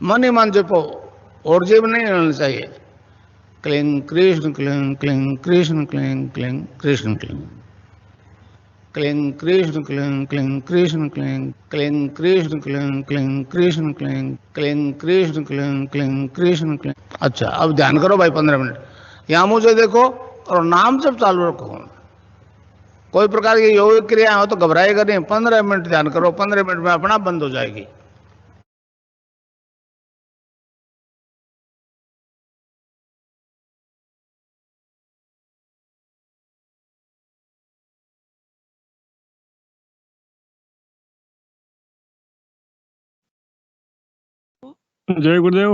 मन ही मन जपो, और जीव नहीं होना चाहिए। Cling Krishna cling cling Krishna cling cling Krishna cling cling Krishna cling cling Krishna cling cling Krishna cling cling Krishna cling cling Krishna cling cling Krishna cling. अच्छा, अब ध्यान करो भाई 15 मिनट। यहां मुझे देखो और नाम जब चालू रखो। कोई प्रकार की योग क्रिया हो तो घबराएगा नहीं। 15 मिनट ध्यान करो, 15 मिनट में अपना बंद हो जाएगी। जय गुरुदेव।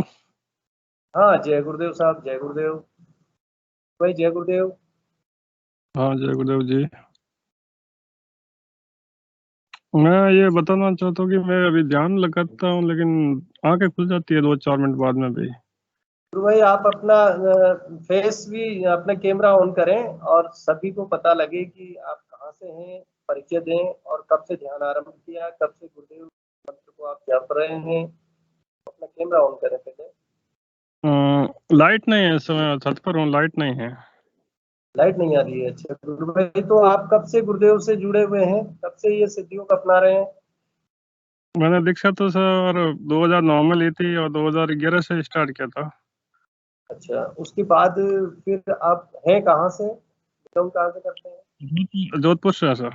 हाँ, जय गुरुदेव साहब, जय गुरुदेव भाई, जय गुरुदेव। हाँ, जय गुरुदेव जी। मैं ये बताना चाहता हूँ कि मैं अभी ध्यान लगाता हूँ लेकिन आंखें खुल जाती है 2-4 मिनट बाद में भी। गुरु भाई, आप अपना फेस भी, अपना कैमरा ऑन करें और सभी को पता लगे कि आप कहाँ से हैं, परिचय दें और कब से ध्यान आरंभ किया, कब से गुरुदेव मंत्र को आप जप रहे हैं। अपना कैमरा ऑन करें पहले। लाइट नहीं है इस समय, छत पर हूँ, लाइट नहीं है। लाइट नहीं आ रही है? अच्छा गुरु भाई, तो आप कब से गुरुदेव से जुड़े हुए हैं, कब से ये सिद्धियों को अपना रहे हैं? मैंने दीक्षा तो सर 2009 में ली थी और 2011 से स्टार्ट किया था। अच्छा, उसके बाद फिर आप हैं कहाँ से, बिलोंग कहाँ से करते हैं? जोधपुर से है सर।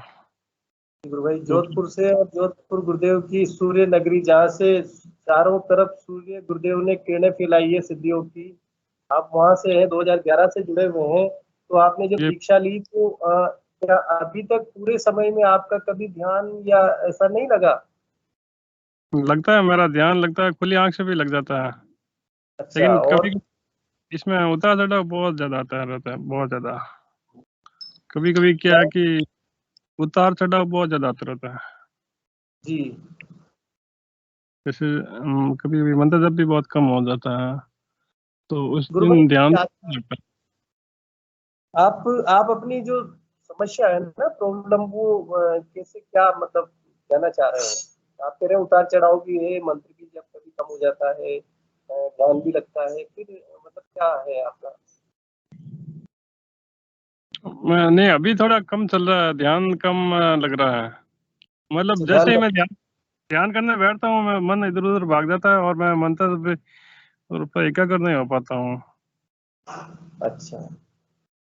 गुरु भाई, जोधपुर से। और जोधपुर गुरुदेव की सूर्य नगरी, जहाँ से चारों तरफ सूर्य गुरुदेव ने किरणें फैलाई है सिद्धियों की। आप वहां से हैं, 2011 से जुड़े हुए हैं। तो आपने जब ये दीक्षा ली तो क्या अभी तक पूरे समय में आपका कभी ध्यान या ऐसा नहीं लगा? लगता है, मेरा ध्यान लगता है खुली आंख से भी लग जाता है। अच्छा। लेकिन और कभी इसमें उतार चढ़ाव बहुत ज्यादा आता रहता है, बहुत ज्यादा। कभी कभी क्या क्या? है कि उतार चढ़ाव बहुत ज्यादा आता रहता है। जी। जैसे कभी कभी मंत्र जब भी बहुत कम हो जाता है तो उस गुरु दिन ध्यान भाई, नहीं लगता। आप अपनी जो समस्या है ना, प्रॉब्लम, वो कैसे, क्या मतलब कहना चाह रहे हैं? आप कह रहे हैं उतार चढ़ाव भी है, मंत्र भी जब कभी कम हो जाता है, ध्यान भी लगता है, फिर मतलब क्या है आपका? नहीं, अभी थोड़ा कम चल रहा है, ध्यान कम लग रहा है। मतलब अच्छा, जैसे ध्यान ही का। मैं ध्यान करने बैठता हूँ, मैं मन इधर उधर भाग जाता है और मैं मंत्र पे एकाग्र नहीं हो पाता हूँ। अच्छा,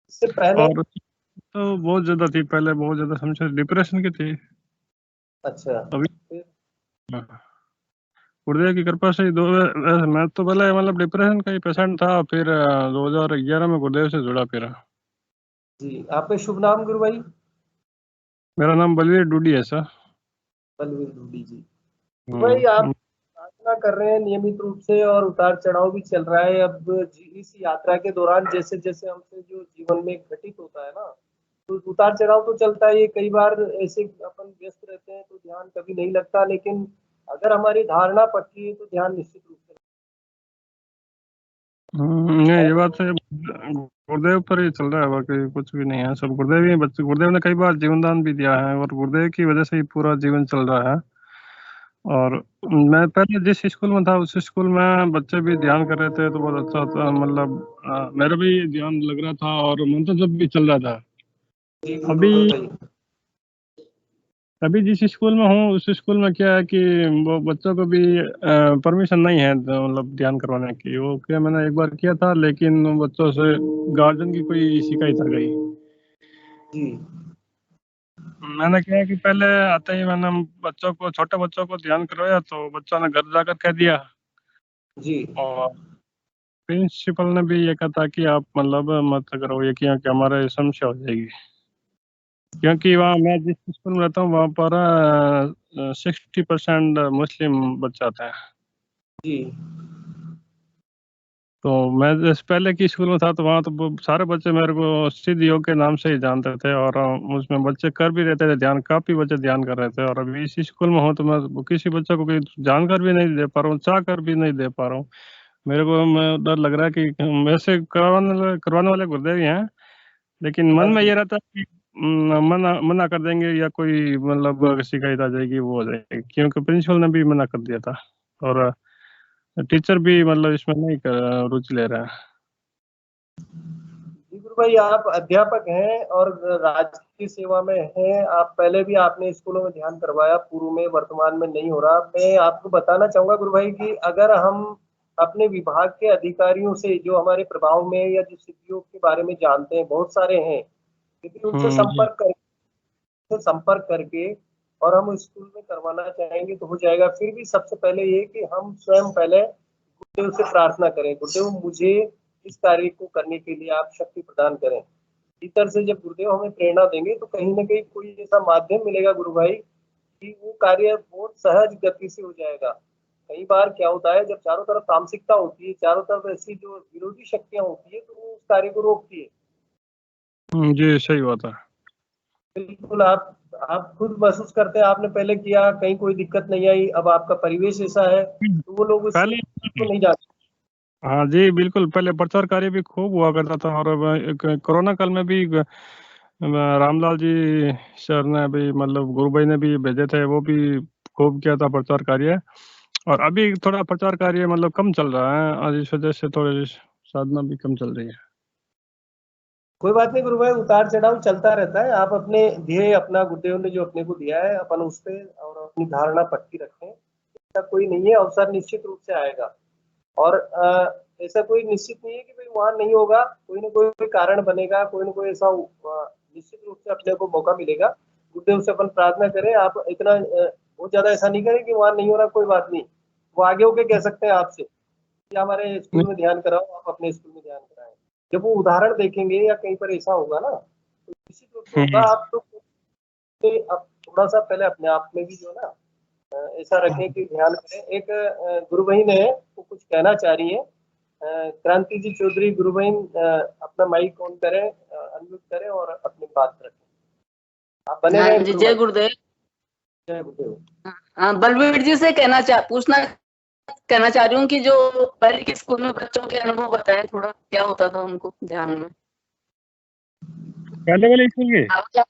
इससे पहले। और तो बहुत ज्यादा थी पहले, बहुत ज्यादा समस्या डिप्रेशन की थी। अच्छा, अभी फिर। गुरुदेव की कृपा से मैं तो पहले मतलब डिप्रेशन का ही पेशेंट था, फिर 2011 में गुरुदेव से जुड़ा फिर। जी, आपका शुभ नाम गुरु भाई? मेरा नाम बलवीर डूडी है सर। बलवीर डूडी जी। गुरु भाई, आप साधना कर रहे हैं नियमित रूप से और उतार चढ़ाव भी चल रहा है। अब इस यात्रा के दौरान जैसे जैसे हमसे जो जीवन में घटित होता है ना, तो उतार चढ़ाव तो चलता है। ये कई बार ऐसे अपन व्यस्त रहते हैं तो ध्यान कभी नहीं लगता, लेकिन अगर हमारी धारणा पक्की है तो ध्यान निश्चित रूप से नहीं, लगता ये है। बात है, गुरुदेव पर ही चल रहा है, बाकी कुछ भी नहीं है। सब गुरुदेव ही बच्चे, गुरुदेव ने कई बार जीवन दान भी दिया है और गुरुदेव की वजह से ही पूरा जीवन चल रहा है। और मैं पहले जिस स्कूल में था उस स्कूल में बच्चे भी ध्यान कर रहे थे तो बहुत अच्छा था, मतलब मेरा भी ध्यान लग रहा था और मंत्र जब भी चल रहा था। जी गुरु अभी भाई। अभी जिस स्कूल में हूँ उस स्कूल में क्या है कि वो बच्चों को भी परमिशन नहीं है, तो मतलब ध्यान करवाने की। वो क्या, मैंने एक बार किया था लेकिन उन बच्चों से गार्जियन की कोई शिकायत आ गई। जी। मैंने क्या है कि पहले आते ही मैंने बच्चों को, छोटे बच्चों को ध्यान करवाया तो बच्चों ने घर जाकर कह दिया। जी। और प्रिंसिपल ने भी ये कहा था कि आप मतलब मत करो ये, कि हमारे समस्या हो जाएगी। क्योंकि वहाँ मैं जिस स्कूल में रहता हूँ वहाँ पर 60% मुस्लिम बच्चे आते हैं। जी। तो मैं जैसे पहले की स्कूल में था तो वहाँ तो सारे बच्चे मेरे को सिद्ध योग के नाम से ही जानते थे और उसमें बच्चे कर भी रहते थे ध्यान, काफी बच्चे ध्यान कर रहे थे। और अभी इसी स्कूल में हूँ तो मैं किसी बच्चे को कोई जानकर भी नहीं दे पा रहा हूँ, चाह कर भी नहीं दे पा रहा हूँ। मेरे को मैं डर लग रहा है कि वैसे करवाने वाले गुरुदेव ही हैं, लेकिन मन हाँ में जी। ये रहता है कि मना मना कर देंगे या कोई मतलब शिकायत आ जाएगी, वो हो जाएगी, क्योंकि प्रिंसिपल ने भी मना कर दिया था। और टीचर भी मतलब इसमें नहीं रुचि ले रहा है। जी गुरु भाई, आप अध्यापक हैं और राज्य की सेवा में हैं। आप पहले भी आपने स्कूलों में ध्यान करवाया, पूर्व में, वर्तमान में नहीं हो रहा। मैं आपको बताना चाहूंगा गुरु भाई कि अगर हम अपने विभाग के अधिकारियों से, जो हमारे प्रभाव में या जो सिद्धियों के बारे में जानते हैं, बहुत सारे हैं, यदि उनसे जी। संपर्क करके और हम स्कूल में करवाना चाहेंगे तो हो जाएगा। फिर भी सबसे पहले ये कि हम स्वयं पहले गुरुदेव से प्रार्थना करें, गुरुदेव मुझे इस कार्य को करने के लिए आप शक्ति प्रदान करें। भीतर से जब गुरुदेव हमें प्रेरणा देंगे तो कहीं ना कहीं कोई ऐसा माध्यम मिलेगा गुरु भाई कि वो कार्य बहुत सहज गति से हो जाएगा। कई बार क्या होता है, जब चारों तरफ तामसिकता होती है, चारों तरफ ऐसी जो विरोधी शक्तियां होती है, तो वो उस कार्य को रोकती है। जी सही बात है। बिल्कुल, आप खुद महसूस करते हैं, आपने पहले किया, कहीं कोई दिक्कत नहीं आई, अब आपका परिवेश ऐसा है तो वो लोग उस पहले को नहीं जानते। हाँ जी बिल्कुल, पहले प्रचार कार्य भी खूब हुआ करता था, और कोरोना काल में भी रामलाल जी सर ने भी मतलब गुरु भाई ने भी भेजे थे, वो भी खूब किया था प्रचार कार्य। और अभी थोड़ा प्रचार कार्य मतलब कम चल रहा है, और इस वजह से थोड़ी साधना भी कम चल रही है। कोई बात नहीं गुरु भाई, उतार चढ़ाव चलता रहता है। आप अपने ध्येय, अपना गुरुदेव ने जो अपने को दिया है, अपन उस पे और अपनी धारणा पक्की रखें। ऐसा कोई नहीं है, अवसर निश्चित रूप से आएगा। और ऐसा कोई निश्चित नहीं है कि भाई वहां नहीं होगा, कोई ना कोई कारण बनेगा, कोई ना कोई ऐसा निश्चित रूप से अपने को मौका मिलेगा। गुरुदेव से अपन प्रार्थना करें। आप इतना बहुत ज्यादा ऐसा नहीं करें कि वहां नहीं हो रहा, कोई बात नहीं, वो आगे होके कह सकते हैं आपसे कि हमारे स्कूल में ध्यान कराओ, आप अपने स्कूल में ध्यान कराएं। जब वो उदाहरण देखेंगे या कहीं पर ऐसा होगा ना, तो निश्चित रूप से होगा। आप तो अब थोड़ा सा पहले अपने आप में भी जो है ना ऐसा रखें कि ध्यान करें। एक गुरु बहन है, वो कुछ कहना चाह रही है। क्रांति जी चौधरी गुरु बहन, अपना माइक ऑन करें, अनम्यूट करें और अपनी बात रखें। आप बने हाँ रहें जी, गुरु जय भाई। गुरुदेव। जय गुरुदेव। हाँ, बलवीर जी से कहना चाह रही हूँ कि जो पहले के स्कूल में बच्चों के अनुभव बताएं थोड़ा, क्या होता था उनको ध्यान में। पहले वाले स्कूल के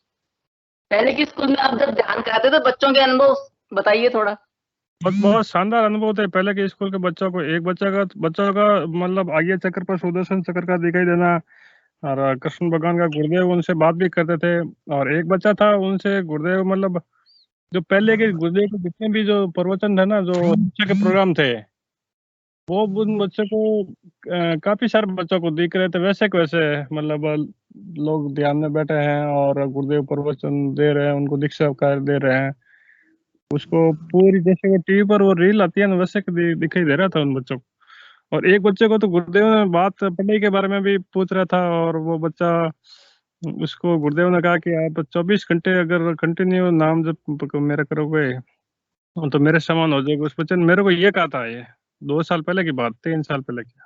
पहले के स्कूल में आप जब ध्यान कराते थे, बच्चों के अनुभव बताइए थोड़ा। बहुत शानदार अनुभव थे पहले के स्कूल के बच्चों को। एक बच्चों का मतलब आगे चक्र पर सुदर्शन चक्र का दिखाई देना, और कृष्ण भगवान का गुरुदेव उनसे बात भी करते थे। और एक बच्चा था, उनसे गुरुदेव मतलब जो पहले के गुरुदेव के जितने भी जो प्रवचन थे ना, जो शिक्षा के प्रोग्राम थे, वो उन बच्चों को काफी सारे बच्चों को दिख रहे थे वैसे के वैसे। मतलब लोग ध्यान में बैठे हैं और गुरुदेव प्रवचन दे रहे हैं, उनको दीक्षा कार्य दे रहे हैं, उसको पूरी जैसे वो टीवी पर वो रील आती है ना, वैसे दिखाई दे रहा था उन बच्चों को। और एक बच्चे को तो गुरुदेव ने बात पढ़ाई के बारे में भी पूछ रहा था, और वो बच्चा, उसको गुरुदेव ने कहा कि आप 24 घंटे अगर कंटिन्यू नाम जब मेरा करोगे तो मेरे समान हो जाएगा। उस बच्चे ने मेरे को ये कहा था, ये 2 साल पहले की बात, 3 साल पहले की।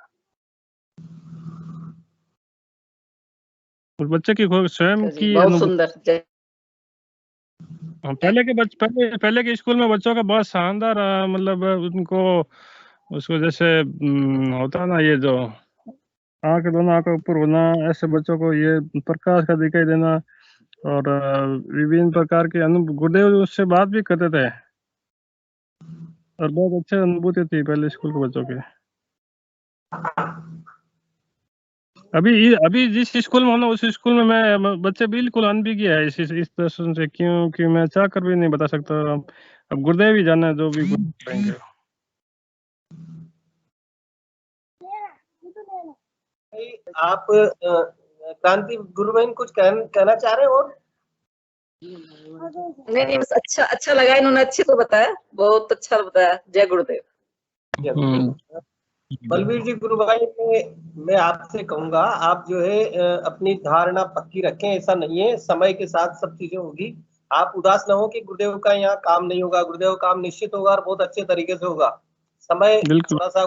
उस बच्चे की स्वयं की बहुत अनुभूति। सुंदर। जय। पहले के स्कूल में बच्चों का बहुत शानदार मतलब उनको, उसको जैसे होता है ना, ये जो आँख दोनों आँखों ऊपर होना, ऐसे बच्चों को ये प्रकाश का दिखाई देना, और विभिन्न प्रकार के गुरुदेव उससे बात भी करते थे, और बहुत अच्छी अनुभूति थी पहले स्कूल के बच्चों की। अभी जिस स्कूल में हूँ ना, उस स्कूल में मैं बच्चे बिल्कुल अनभिज्ञ है इस दर्शन से। क्यों मैं चाह कर भी नहीं बता सकता। अब गुरुदेव ही जाना जो भी करेंगे। आप क्रांति गुरु बहन कुछ कहना चाह रहे हो? और नहीं, बस अच्छा लगा, इन्होंने अच्छे को बताया, बहुत अच्छा बताया। जय गुरुदेव। बलवीर जी गुरु भाई, मैं आपसे कहूंगा, आप जो है अपनी धारणा पक्की रखें। ऐसा नहीं है, समय के साथ सब चीजें होगी। आप उदास ना हो कि गुरुदेव का यहाँ काम नहीं होगा। गुरुदेव का काम निश्चित होगा और बहुत अच्छे तरीके से होगा। समय थोड़ा सा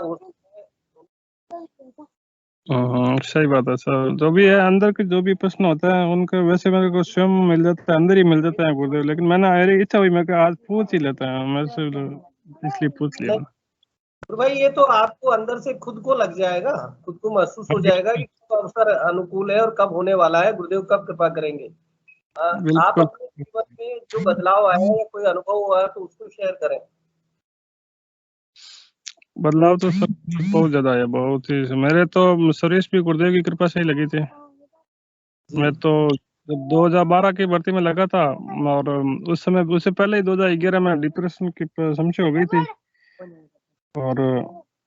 सही बात है सर। जो भी है अंदर के जो भी प्रश्न होता है उनके वैसे मेरे को स्वयं मिल जाता है, अंदर ही मिल जाता है गुरुदेव। लेकिन मैंने मेरी इच्छा हुई, मैं आज पूछ ही लेता है, मैं इसलिए पूछ लिया। गुरु भाई, ये तो आपको अंदर से खुद को लग जाएगा, खुद को महसूस हो जाएगा कि कब अवसर अनुकूल है और कब होने वाला है, गुरुदेव कब कृपा करेंगे। आप अपने जीवन में जो बदलाव आया है या कोई अनुभव हुआ है तो उसको शेयर करें। बदलाव तो सब बहुत ज्यादा है, बहुत ही। मेरे तो सर्विस भी गुरुदेव की कृपा से ही लगी थी। जी मैं तो जब 2012 की भर्ती में लगा था, और उस समय, उससे पहले ही 2011 में डिप्रेशन की समस्या हो गई थी, और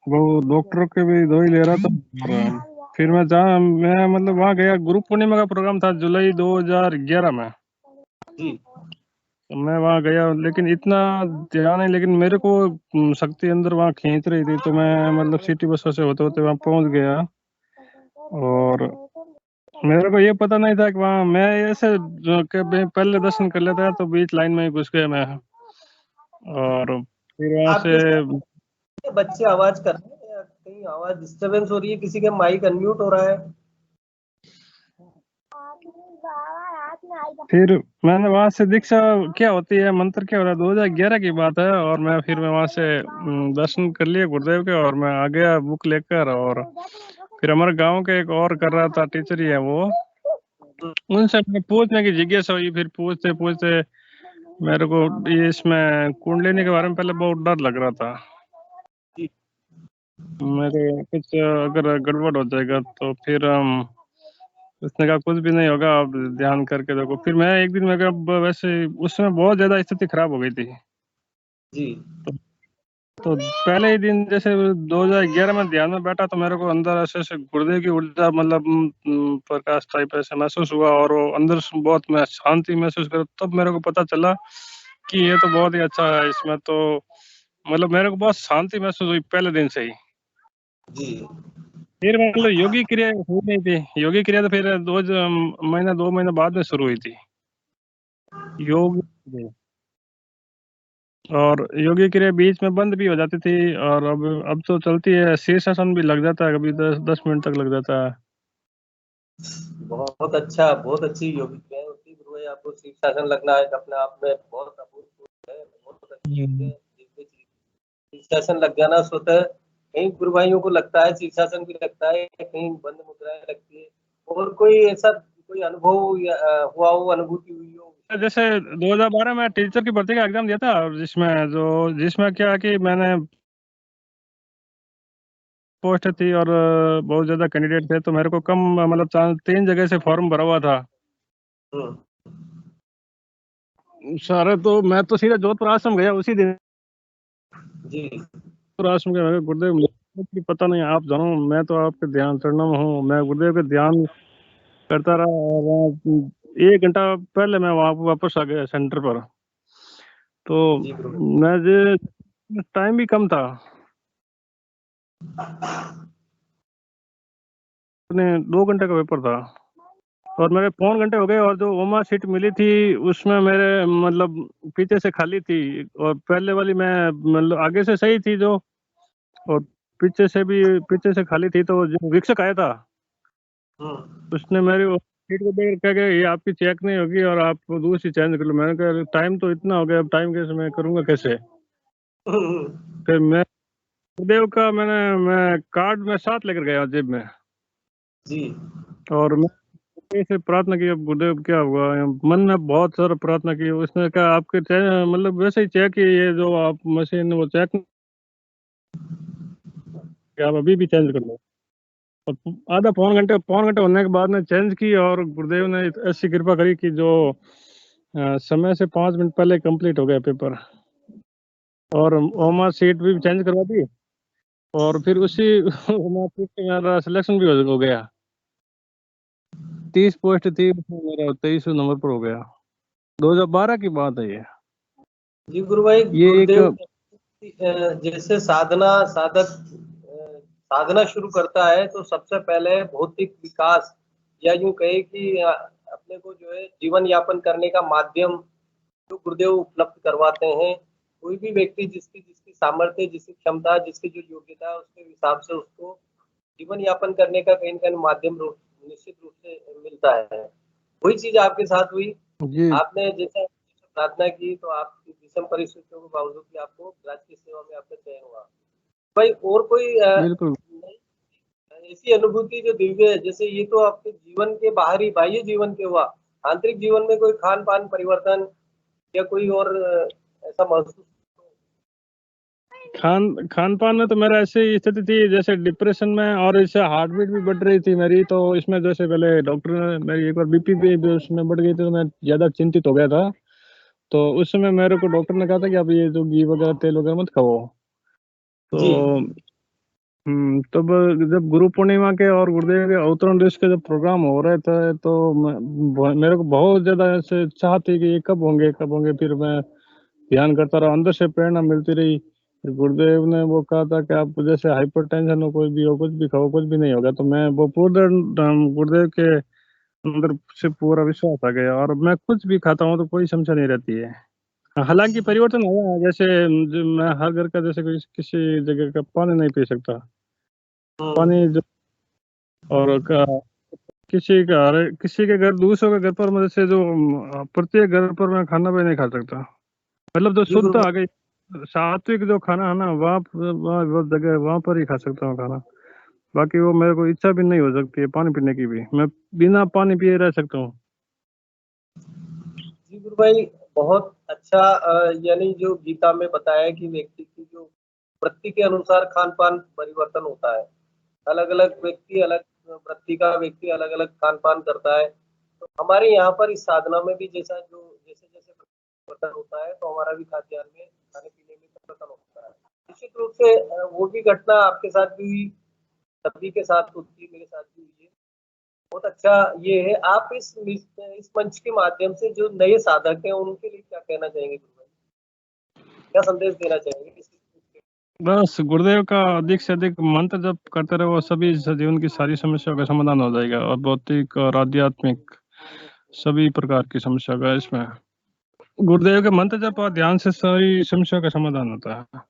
वो डॉक्टरों के भी दवाई ले रहा था। और फिर मैं मतलब वहाँ गया, गुरु पूर्णिमा का प्रोग्राम था जुलाई 2011 में। जी तो मैं वहाँ गया, लेकिन इतना ध्यान नहीं, लेकिन मेरे को शक्ति अंदर वहाँ खींच रही थी, तो मैं मतलब सिटी बसों से होते होते वहाँ पहुँच गया। और मेरे को ये पता नहीं था कि वहाँ मैं ऐसे पहले दर्शन कर लेता, तो बीच लाइन में ही घुस गया मैं। और फिर वहाँ से आपके साथ बच्चे आवाज कर रहे हैं या कहीं आवाज डिस्टरबेंस हो रही है, किसी का माइक अनम्यूट हो रहा है? फिर मैंने वहां से दीक्षा क्या होती है, मंत्र क्या हो रहा है, 2011 की बात है। और फिर मैं वहां से दर्शन कर लिए गुरुदेव के, और मैं आ गया बुक लेकर। और फिर हमारे गांव के एक और कर रहा था, टीचर ही है वो, उनसे मैं पूछने की जिज्ञासा हुई। फिर पूछते पूछते मेरे को ये इसमें कुंडलिनी के बारे में पहले बहुत डर लग रहा था। जी मेरे कुछ अगर गड़बड़ हो जाएगा तो फिर उसने कहा कुछ भी नहीं होगा, आप ध्यान करके देखो। फिर मैं एक दिन, मैं कहा वैसे उस समय बहुत ज्यादा स्थिति खराब हो गई थी। जी तो पहले ही दिन जैसे 2011 में ध्यान में बैठा, तो मेरे को अंदर ऐसे ऐसे गुर्दे की ऊर्जा, मतलब प्रकाश टाइप ऐसे महसूस हुआ, और वो अंदर से बहुत मैं शांति महसूस कर। तब मेरे को पता चला कि ये तो बहुत ही अच्छा है, इसमें तो मतलब मेरे को बहुत शांति महसूस हुई पहले दिन से ही। जी फिर मतलब योगी क्रिया हुई नहीं थी, योगी क्रिया तो फिर 2 महीने बाद में शुरू हुई थी योग। और योगी क्रिया बीच में बंद भी हो जाती थी, और अब तो चलती है। शीर्षासन भी लग जाता है, कभी 10 मिनट तक लग जाता है। बहुत अच्छा, बहुत अच्छी योगी क्रियाएं होती है गुरु भाई। आपको शीर्षासन लगना एक अपने आप में बहुत अभूतपूर्व है, बहुत अच्छी चीज है। जिससे शीर्षासन लग जाना स्वतः, कहीं गुरु भाइयों को लगता है शीर्षासन भी लगता है, कहीं बंद मुद्राएं लगती है। और कोई ऐसा कोई अनुभव या हुआ हो, अनुभूति हुई हो? जैसे 2012 में टीचर की भर्ती का एग्जाम दिया था, और जिसमें क्या है कि मैंने पोस्ट थी, और बहुत ज्यादा कैंडिडेट थे, तो मेरे को कम मतलब 3 जगह से फॉर्म भरा हुआ था हम्म, सारे। तो मैं तो सीधा जोधपुर आश्रम गया उसी दिन। जी जोधपुर आश्रम के, मैं कहा, गुरुदेव मुझे भी पता नहीं, आप जानो, मैं तो आपके ध्यान चरणों में हूँ। मैं गुरुदेव के ध्यान करता रहा, और वहाँ 1 घंटा पहले मैं वहाँ वापस आ गया सेंटर पर। तो जी गुरु मैं टाइम भी कम था, अपने 2 घंटे का पेपर था, और मेरे 4 घंटे हो गए। और जो ओमा सीट मिली थी उसमें मेरे मतलब पीछे से खाली थी, और पहले वाली मैं मतलब आगे से सही थी जो, और पीछे से खाली थी। तो जो वीक्षक आया था, हम्म उसने मेरी सीट को देख कर कहा कि ये आपकी चेक नहीं होगी, और आप दूसरी चेंज कर लो। मैंने कहा टाइम तो इतना हो गया, अब टाइम कैसे मैं करूँगा कैसे। फिर मैं गुरुदेव का मैं कार्ड में साथ लेकर गया जेब में, जी और मैं से प्रार्थना की, अब गुरुदेव क्या हुआ। मन में बहुत सारा प्रार्थना की। उसने कहा आपके मतलब वैसे ही चेक, ये जो आप मशीन वो चेक, आप अभी भी चेंज कर लो। और आधा पौन घंटे होने के बाद ने चेंज की, और गुरुदेव ने ऐसी कृपा करी कि जो समय से 5 मिनट पहले कंप्लीट हो गया पेपर। और ओमा सीट भी चेंज करवा दी, और फिर उसी ओमा सीट पे मेरा सिलेक्शन भी हो गया। 30 पोस्ट थी उसमें, मेरा 23 नंबर पर हो गया। 2012 की बात है ये। जी गुरु भाई, ये एक गुरुदेव जैसे साधना शुरू करता है तो सबसे पहले भौतिक विकास, या यूं कहे कि अपने को जो है जीवन यापन करने का माध्यम जो गुरुदेव उपलब्ध करवाते हैं। कोई भी व्यक्ति जिसकी जिसकी सामर्थ्य, जिसकी क्षमता, जिसकी जो योग्यता है, उसके हिसाब से उसको जीवन यापन करने का कहीं न कहीं माध्यम निश्चित रूप से मिलता है। वही चीज आपके साथ हुई। जी आपने जैसा प्रार्थना की तो आपकी विषम परिस्थितियों के बावजूद भी आपको राज की सेवा में आपका चयन हुआ। भाई और कोई बिल्कुल। ऐसी अनुभूति जो दिव्य है, जैसे ये तो आपके जीवन के बाहरी बाह्य जीवन के हुआ, आंतरिक जीवन में कोई खान पान परिवर्तन या कोई और ऐसा महसूस? खान पान में तो मेरा ऐसी स्थिति थी जैसे डिप्रेशन में, और इससे हार्ट बीट भी बढ़ रही थी मेरी। तो इसमें जैसे पहले डॉक्टर ने मेरी एक बार बीपी भी उसमें बढ़ गई थी, तो मैं ज़्यादा चिंतित हो गया था। तो उस समय मेरे को डॉक्टर ने कहा था कि आप ये जो घी वगैरह तेल वगैरह मत खाओ। जी तो तब जब गुरु पूर्णिमा के और गुरुदेव के अवतरण दिवस के जब प्रोग्राम हो रहे थे, तो मेरे को बहुत ज़्यादा ऐसे चाह थी कि ये कब होंगे कब होंगे। फिर मैं ध्यान करता रहा, अंदर से प्रेरणा मिलती रही। फिर गुरुदेव ने वो कहा था कि आप जैसे हाइपरटेंशन हो, कुछ भी हो, कुछ भी खाओ, कुछ भी नहीं होगा। तो मैं वो पूरे गुरुदेव के अंदर से पूरा विश्वास आ गया, और मैं कुछ भी खाता हूँ तो कोई समस्या नहीं रहती है। हालांकि परिवर्तन हुआ है, जैसे मैं हर घर का जैसे किसी जगह का पानी नहीं पी सकता। पानी जो और किसी के घर, दूसरों के घर पर मैं जैसे जो प्रत्येक घर पर मैं खाना भी नहीं खा सकता। मतलब जो जी शुद्ध गुरु आ गई सात्विक जो खाना है ना, वहाँ वो जगह वहाँ पर ही खा सकता हूँ खाना। बाकी वो मेरे को इच्छा भी नहीं हो सकती है पानी पीने की भी, मैं बिना पानी पिए रह सकता हूँ। जी गुरु भाई, बहुत अच्छा। यानी जो गीता में बताया है कि व्यक्ति की जो वृत्ति के अनुसार खान पान परिवर्तन होता है। अलग अलग व्यक्ति, अलग वृत्ति का व्यक्ति अलग अलग खान पान करता है। तो हमारे यहाँ पर इस साधना में भी जैसे जैसे परिवर्तन होता है, तो हमारा भी खाद्यान्न में, खाने पीने में परिवर्तन होता है। निश्चित रूप से वो भी घटना आपके साथ भी हुई, सभी के साथ होती है, मेरे साथ भी हुई है। बहुत अच्छा ये है। आप इस मंच के माध्यम से जो नए साधक हैं उनके लिए क्या कहना चाहेंगे गुरु भाई? क्या संदेश देना चाहेंगे बस गुरुदेव का अधिक से अधिक मंत्र जप करते रहे, वो सभी जीवन की सारी समस्याओं का समाधान हो जाएगा, और भौतिक और आध्यात्मिक सभी प्रकार की समस्या का इसमें गुरुदेव के मंत्र जप और ध्यान से सारी समस्या का समाधान होता है।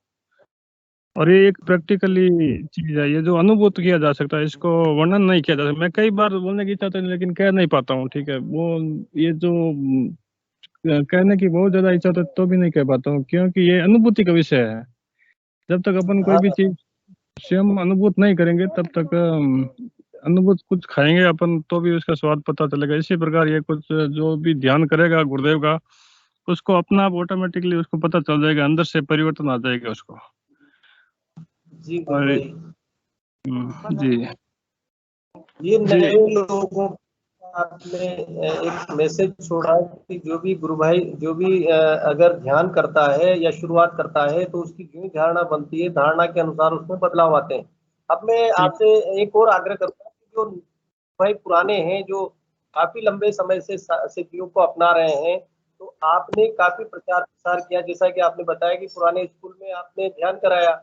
और ये एक प्रैक्टिकली चीज है, ये जो अनुभूत किया जा सकता है, इसको वर्णन नहीं किया जा सकता। मैं कई बार बोलने की इच्छा तो है, लेकिन कह नहीं पाता हूँ। ठीक है, वो ये जो कहने की बहुत ज्यादा इच्छा तो भी नहीं कह पाता हूँ, क्योंकि ये अनुभूति का विषय है। जब तक अपन कोई हाँ भी चीज स्वयं अनुभूत नहीं करेंगे, तब तक अनुभूत कुछ खाएंगे अपन तो भी उसका स्वाद पता चलेगा। इसी प्रकार ये कुछ जो भी ध्यान करेगा गुरुदेव का, उसको अपना आप ऑटोमेटिकली उसको पता चल जाएगा, अंदर से परिवर्तन आ जाएगा उसको। जी गुरु और भाई, जी ये जी नए लोगों को आपने एक मैसेज छोड़ा कि जो भी गुरु भाई, जो भी अगर ध्यान करता है या शुरुआत करता है, तो उसकी जो धारणा बनती है, धारणा के अनुसार उसमें बदलाव आते हैं। अब मैं ठीक। आपसे एक और आग्रह करता हूँ कि जो भाई पुराने हैं, जो काफी लंबे समय से सिद्धियों को अपना रहे हैं, तो आपने काफी प्रचार प्रसार किया, जैसा कि आपने बताया कि पुराने स्कूल में आपने ध्यान कराया।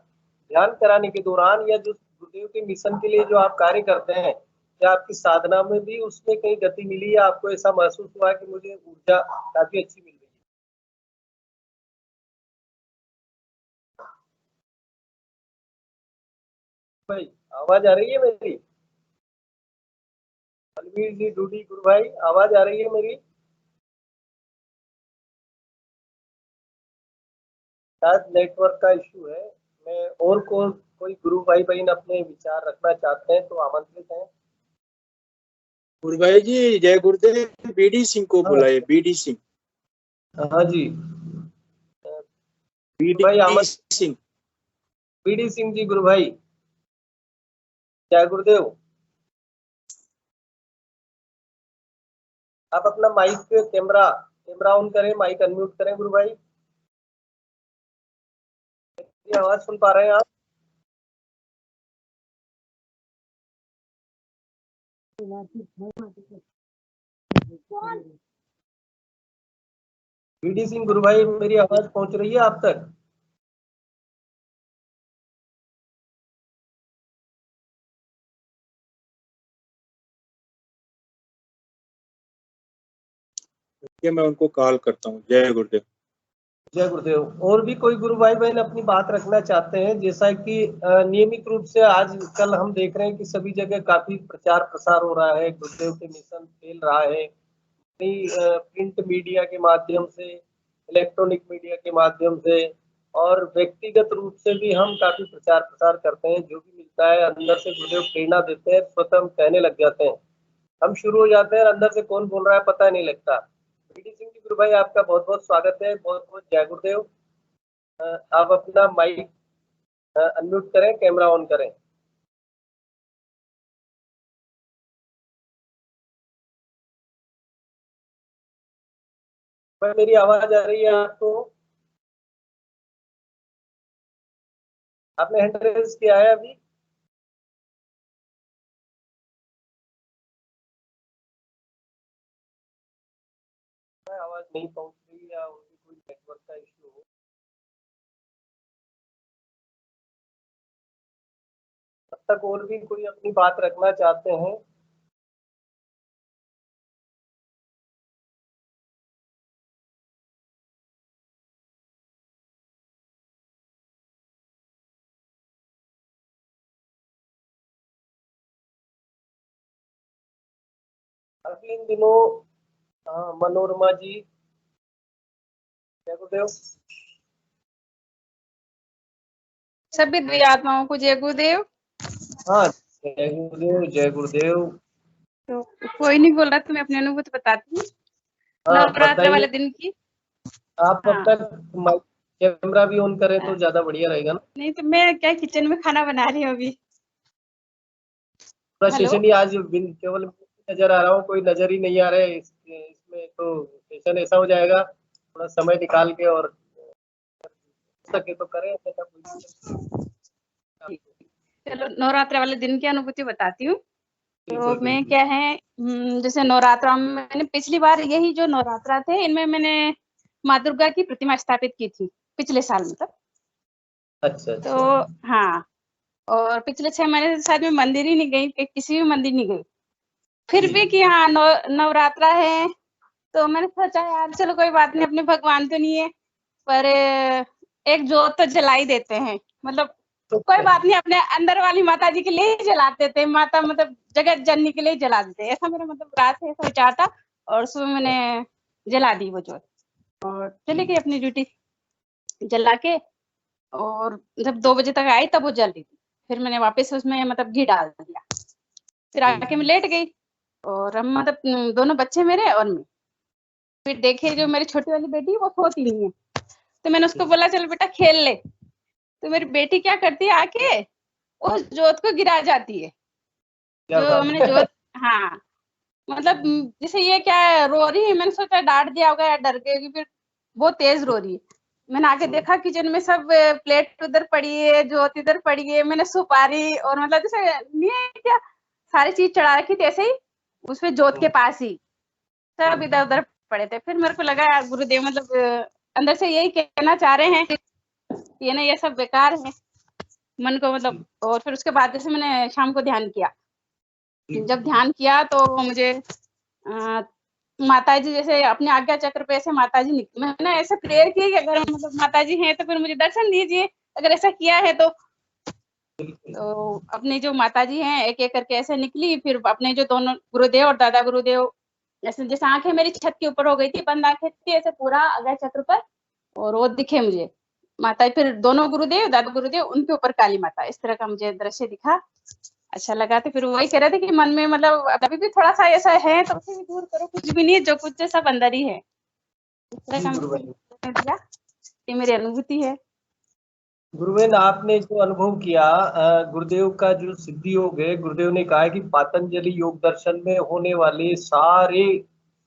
ध्यान कराने के दौरान या जो गुरुदेव के मिशन के लिए जो आप कार्य करते हैं, क्या आपकी साधना में भी उसमें कहीं गति मिली, या आपको ऐसा महसूस हुआ कि मुझे ऊर्जा काफी अच्छी मिल रही है? भाई आवाज आ रही है मेरी? बलवीर जी, डूडी, गुरु भाई, आवाज आ रही है मेरी? शायद नेटवर्क का इशू है। मैं और कोई गुरु भाई बहन अपने विचार रखना चाहते हैं तो आमंत्रित हैं। गुरु भाई जी, जय गुरुदेव। बीडी सिंह को हाँ बुलाए, बीडी सिंह। हाँ जी, भाई बीडी आमंत्रित। सिंह। बीडी सिंह जी, गुरु भाई, जय गुरुदेव। आप अपना माइक पे कैमरा कैमरा ऑन करें, माइक अनम्यूट करें गुरु भाई। ये आवाज सुन पा रहे हैं आप? बीडी सिंह गुरु भाई, मेरी आवाज पहुंच रही है आप तक? मैं उनको कॉल करता हूँ। जय गुरुदेव। जय गुरुदेव। और भी कोई गुरु भाई बहन अपनी बात रखना चाहते हैं? जैसा कि नियमित रूप से आजकल हम देख रहे हैं कि सभी जगह काफी प्रचार प्रसार हो रहा है, गुरुदेव के मिशन फैल रहा है, प्रिंट मीडिया के माध्यम से, इलेक्ट्रॉनिक मीडिया के माध्यम से, और व्यक्तिगत रूप से भी हम काफी प्रचार प्रसार करते हैं। जो भी मिलता है अंदर से गुरुदेव प्रेरणा देते हैं, स्वतः हम कहने लग जाते हैं, हम शुरू हो जाते हैं, और अंदर से कौन बोल रहा है पता नहीं लगता। बीडी सिंह जी गुरु भाई, आपका बहुत बहुत स्वागत है, बहुत बहुत जय गुरुदेव। आप अपना माइक अनम्यूट करें, कैमरा ऑन करें। भाई मेरी आवाज आ रही है आपको? आपने हैंड रेज किया है अभी? आवाज नहीं पहुंच रही या उनकी कोई नेटवर्क का इश्यू हो। तब तक और भी कोई अपनी बात रखना चाहते हैं? अभी इन दिनों मनोरमा जी, जय गुरुदेव। सभी दिव्य आत्माओं को जय गुरुदेव। हाँ, जय गुरुदेव, जय गुरुदेव। तो कोई नहीं बोल रहा तो मैं अपनी अनुभूति बताती हूँ हाँ, नवरात्र वाले बताइए। दिन की। आप हाँ। अपना माइक कैमरा भी ऑन करें तो ज्यादा बढ़िया रहेगा ना। नहीं तो मैं क्या किचन में खाना बना रही हूँ अभी। पूरा हेलो। सेशन ही आज केवल नजर आ रहा हूँ, कोई नजर ही नहीं आ रहा है इसमें तो सेशन ऐसा हो जाएगा। थोड़ा समय निकाल के और हो सके तो करें, ऐसा कोई दिक्कत चलो नवरात्र वाले दिन की अनुभूति बताती हूँ। तो बिल्कुल मैं बिल्कुल। क्या है जैसे नवरात्रा में मैंने पिछली बार यही जो नवरात्रा थे इनमें मैंने माँ दुर्गा की प्रतिमा स्थापित की थी पिछले साल मतलब। अच्छा तो अच्छा। हाँ, और पिछले 6 महीने से शायद मैं मंदिर ही नहीं गई, किसी भी मंदिर नहीं गई। फिर जी भी कि हाँ नवरात्रा है तो मैंने सोचा यार चलो कोई बात नहीं, अपने भगवान तो नहीं है पर एक जोत तो जला ही देते हैं। मतलब तो कोई बात नहीं, अपने अंदर वाली माता जी के लिए ही जलाते थे, माता मतलब जगत जननी के लिए जलाते थे, ऐसा मेरा मतलब रात से ऐसा विचार था। और सुबह मैंने जला दी वो जोत और चली गई अपनी ड्यूटी जला के। और जब 2 बजे तक आई तब वो जल रही थी। फिर मैंने वापस उसमें मतलब घी डाल दिया। फिर आके मैं लेट गई और हम मतलब दोनों बच्चे मेरे और मैं। फिर देखे जो मेरी छोटी वाली बेटी वो सोती नहीं है, तो मैंने उसको बोला चल बेटा खेल ले। तो मेरी बेटी क्या करती है आके उस जोत को गिरा जाती है। क्या जो बात मैंने है। जोत, हाँ मतलब जैसे ये क्या है, रो रही है, मैंने सोचा डांट दिया होगा या डर गई, फिर बहुत तेज रो रही है। मैंने आके देखा किचन में सब प्लेट उधर पड़ी है, जोत इधर पड़ी है, मैंने सुपारी और मतलब जैसे नहीं है क्या सारी चीज चढ़ा रखी थी ऐसे ही उसपे जोत के पास ही सब इधर उधर पड़े थे। फिर मेरे को लगा यार गुरुदेव मतलब अंदर से यही कहना चाह रहे हैं कि ये ना ये सब बेकार है मन को मतलब। और फिर उसके बाद जैसे मैंने शाम को ध्यान किया, जब ध्यान किया तो मुझे माता जी जैसे अपने आज्ञा चक्र पे ऐसे माता जी निकली। मैंने ऐसे प्रेयर की कि अगर मतलब माता जी हैं तो फिर मुझे दर्शन दीजिए, अगर ऐसा किया है तो। अपने जो माता जी हैं एक एक करके ऐसे निकली। फिर अपने जो दोनों गुरुदेव और दादा गुरुदेव ऐसे जैसे आंखें मेरी छत के ऊपर हो गई थी, बंद आंखें थी ऐसे पूरा आज्ञा चक्र पर, और वो दिखे मुझे माता। फिर दोनों गुरुदेव दादा गुरुदेव उनके ऊपर काली माता, इस तरह का मुझे दृश्य दिखा। अच्छा लगा। तो फिर वही कह रहे थे कि मन में मतलब अभी भी थोड़ा सा ऐसा है तो उसे भी दूर करो, कुछ भी नहीं है, जो कुछ है सब अंदर ही है। इस तरह जी का गुरु भाई। मैंने दिया, ये मेरी अनुभूति है। गुरुवेन आपने जो अनुभव किया, गुरुदेव का जो सिद्धि योग है, गुरुदेव ने कहा है कि पातंजलि योग दर्शन में होने वाले सारे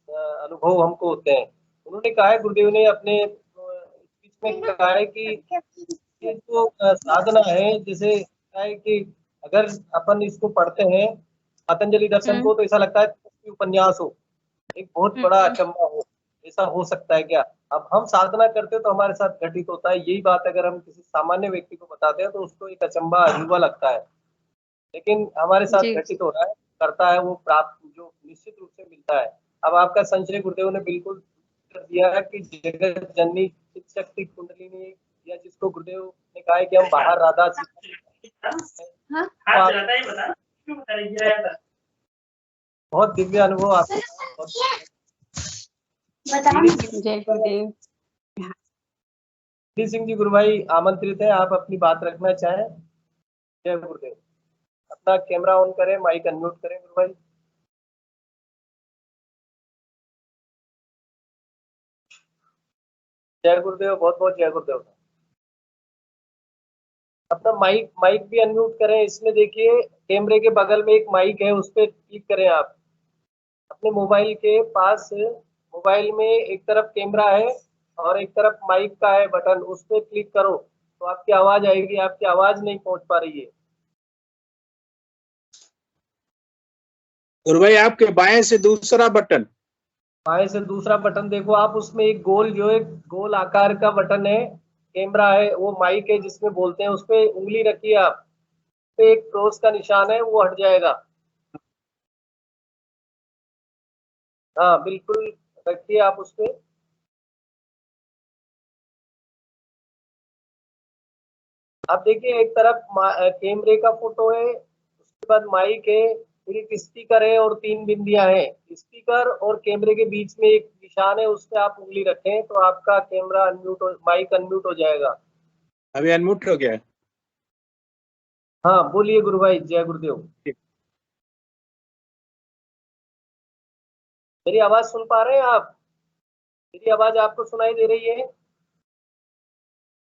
अनुभव हमको होते हैं। उन्होंने कहा है, गुरुदेव ने अपने स्पीच में कहा है कि ये जो साधना है, जैसे क्या है कि अगर अपन इसको पढ़ते हैं पतंजलि दर्शन हम्म को, तो ऐसा लगता है कि उपन्यास हो, एक बहुत बड़ा हम्म अचंभा हो। ऐसा हो सकता है क्या? अब हम साधना करते हो तो हमारे साथ घटित होता है, यही बात अगर हम किसी सामान्य व्यक्ति को बताते हैं तो उसको एक अचंभा अजूबा लगता है। लेकिन हमारे साथ जी घटित हो रहा है, करता है वो प्राप्त जो निश्चित रूप से मिलता है। अब आपका संशय गुरुदेव ने बिल्कुल उत्तर दिया है कि जगत जननी चित शक्ति कुंडलिनी, या जिसको गुरुदेव ने कहा है कि हम बाहर राधा हाँ बहुत दिव्य अनुभव आपके साथ। जय गुरुदेव। बीडी सिंह जी गुरु भाई आमंत्रित है, आप अपनी बात रखना चाहें? जय गुरुदेव। अपना कैमरा ऑन करें, माइक अनम्यूट करें गुरु भाई। जय गुरुदेव, बहुत बहुत जय गुरुदेव। अपना माइक माइक भी अनम्यूट करें। इसमें देखिए कैमरे के बगल में एक माइक है, उस पर क्लिक करें आप। अपने मोबाइल के पास मोबाइल में एक तरफ कैमरा है और एक तरफ माइक का है बटन, उस पर क्लिक करो तो आपकी आवाज आएगी। आपकी आवाज नहीं पहुंच पा रही है। गुरु भाई आपके बाएं से दूसरा बटन। बाएं से दूसरा बटन देखो आप, उसमें एक गोल जो है गोल आकार का बटन है, कैमरा है, वो माइक है जिसमें बोलते हैं, उस पर उंगली रखिए आप। पे एक क्रॉस का निशान है, वो हट जाएगा। हाँ बिल्कुल, रखिए आप उस पे। अब देखिए एक तरफ कैमरे का फोटो है, उसके बाद माइक है, फिर एक स्पीकर है और 3 बिंदियां हैं। स्पीकर और कैमरे के बीच में एक निशान है, उस पे आप उंगली रखें तो आपका कैमरा अनम्यूट माइक अनम्यूट हो जाएगा। अभी अनम्यूट हो गया है। हाँ बोलिए गुरु भाई, जय गुरुदेव। मेरी आवाज सुन पा रहे हैं आप? मेरी आवाज आपको सुनाई दे रही है?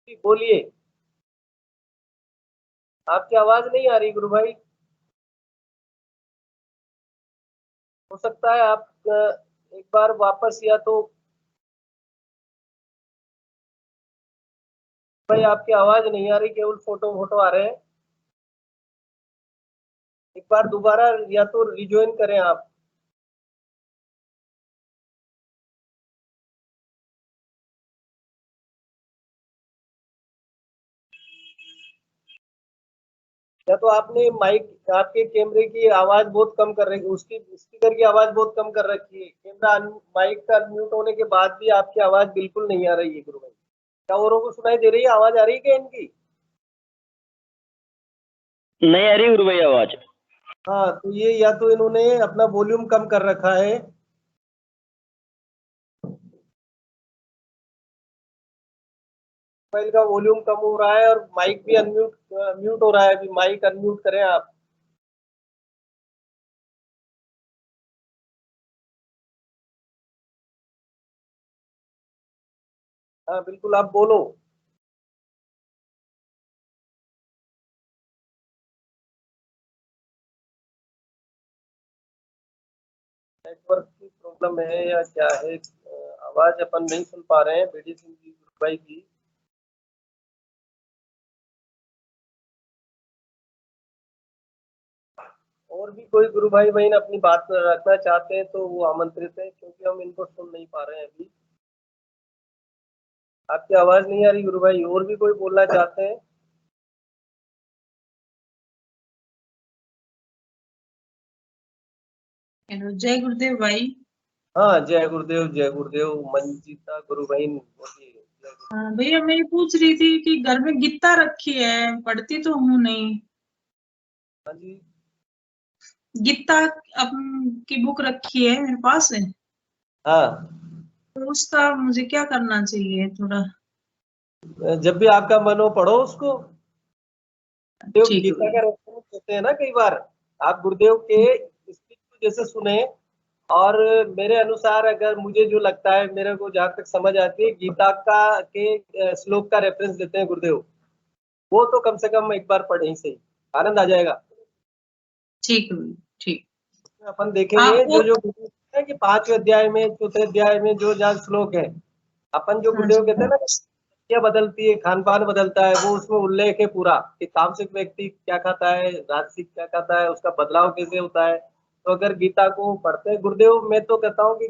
जी, बोलिए। आपकी आवाज नहीं आ रही गुरु भाई। हो सकता है आप एक बार वापस, या तो भाई आपकी आवाज नहीं आ रही, केवल फोटो फोटो आ रहे हैं। एक बार दोबारा या तो रिज्वाइन करें आप। या तो आपने माइक, आपके कैमरे की आवाज बहुत कम कर रखी, उसकी स्पीकर की आवाज बहुत कम कर रखी है। कैमरा माइक का म्यूट होने के बाद भी आपकी आवाज बिल्कुल नहीं आ रही है गुरु भाई। क्या औरों को सुनाई दे रही है? आवाज आ रही है क्या इनकी? नहीं आ रही गुरु भाई आवाज। हाँ तो ये या तो इन्होंने अपना वॉल्यूम कम कर रखा है। मोबाइल का वॉल्यूम कम हो रहा है और माइक भी अनम्यूट म्यूट हो रहा है। अभी माइक अनम्यूट करें आप। हाँ बिल्कुल, आप बोलो। नेटवर्क की प्रॉब्लम है या क्या है? आवाज अपन नहीं सुन पा रहे हैं बीडी सिंह जी गुरु भाई की। और भी कोई गुरु भाई बहन अपनी बात रखना चाहते हैं तो वो आमंत्रित है, क्योंकि हम इनको सुन नहीं पा रहे हैं अभी। आपकी आवाज नहीं आ रही गुरु भाई। और भी कोई बोलना चाहते हैं? हेलो, जय गुरुदेव भाई। हाँ जय गुरुदेव, जय गुरुदेव। मंजिता गुरु बहन बोलिए। जय गुरुदेव। हाँ भैया, मैं ये पूछ रही थी कि घर में गीता रखी है, पढ़ती तो हूँ नहीं। हाँ जी। गीता की बुक रखी है मेरे पास है, हाँ, तो उसका मुझे क्या करना चाहिए थोड़ा? जब भी आपका मन हो पढ़ो उसको। गुरुदेव ठीक है गीता भैया। का रेफरेंस देते हैं ना कई बार। आप गुरुदेव के स्पीच को जैसे सुने, और मेरे अनुसार अगर मुझे जो लगता है, मेरे को जहाँ तक समझ आती है, गीता का के श्लोक का रेफरेंस देते हैं गुरुदेव। वो तो कम से कम एक बार पढ़े ही सही, आनंद आ जाएगा। ठीक है भैया, ठीक। अपन देखेंगे वो जो जो गुरुदेव कहते हैं कि 5वें अध्याय में, चौथे अध्याय में जो जहाँ श्लोक है, अपन जो हाँ गुरुदेव जी। कहते हैं ना, क्या बदलती है, खान पान बदलता है, वो उसमें उल्लेख है पूरा कि तामसिक व्यक्ति क्या खाता है, राजसिक क्या खाता है, उसका बदलाव कैसे होता है। तो अगर गीता को पढ़ते हैं गुरुदेव, मैं तो कहता हूँ कि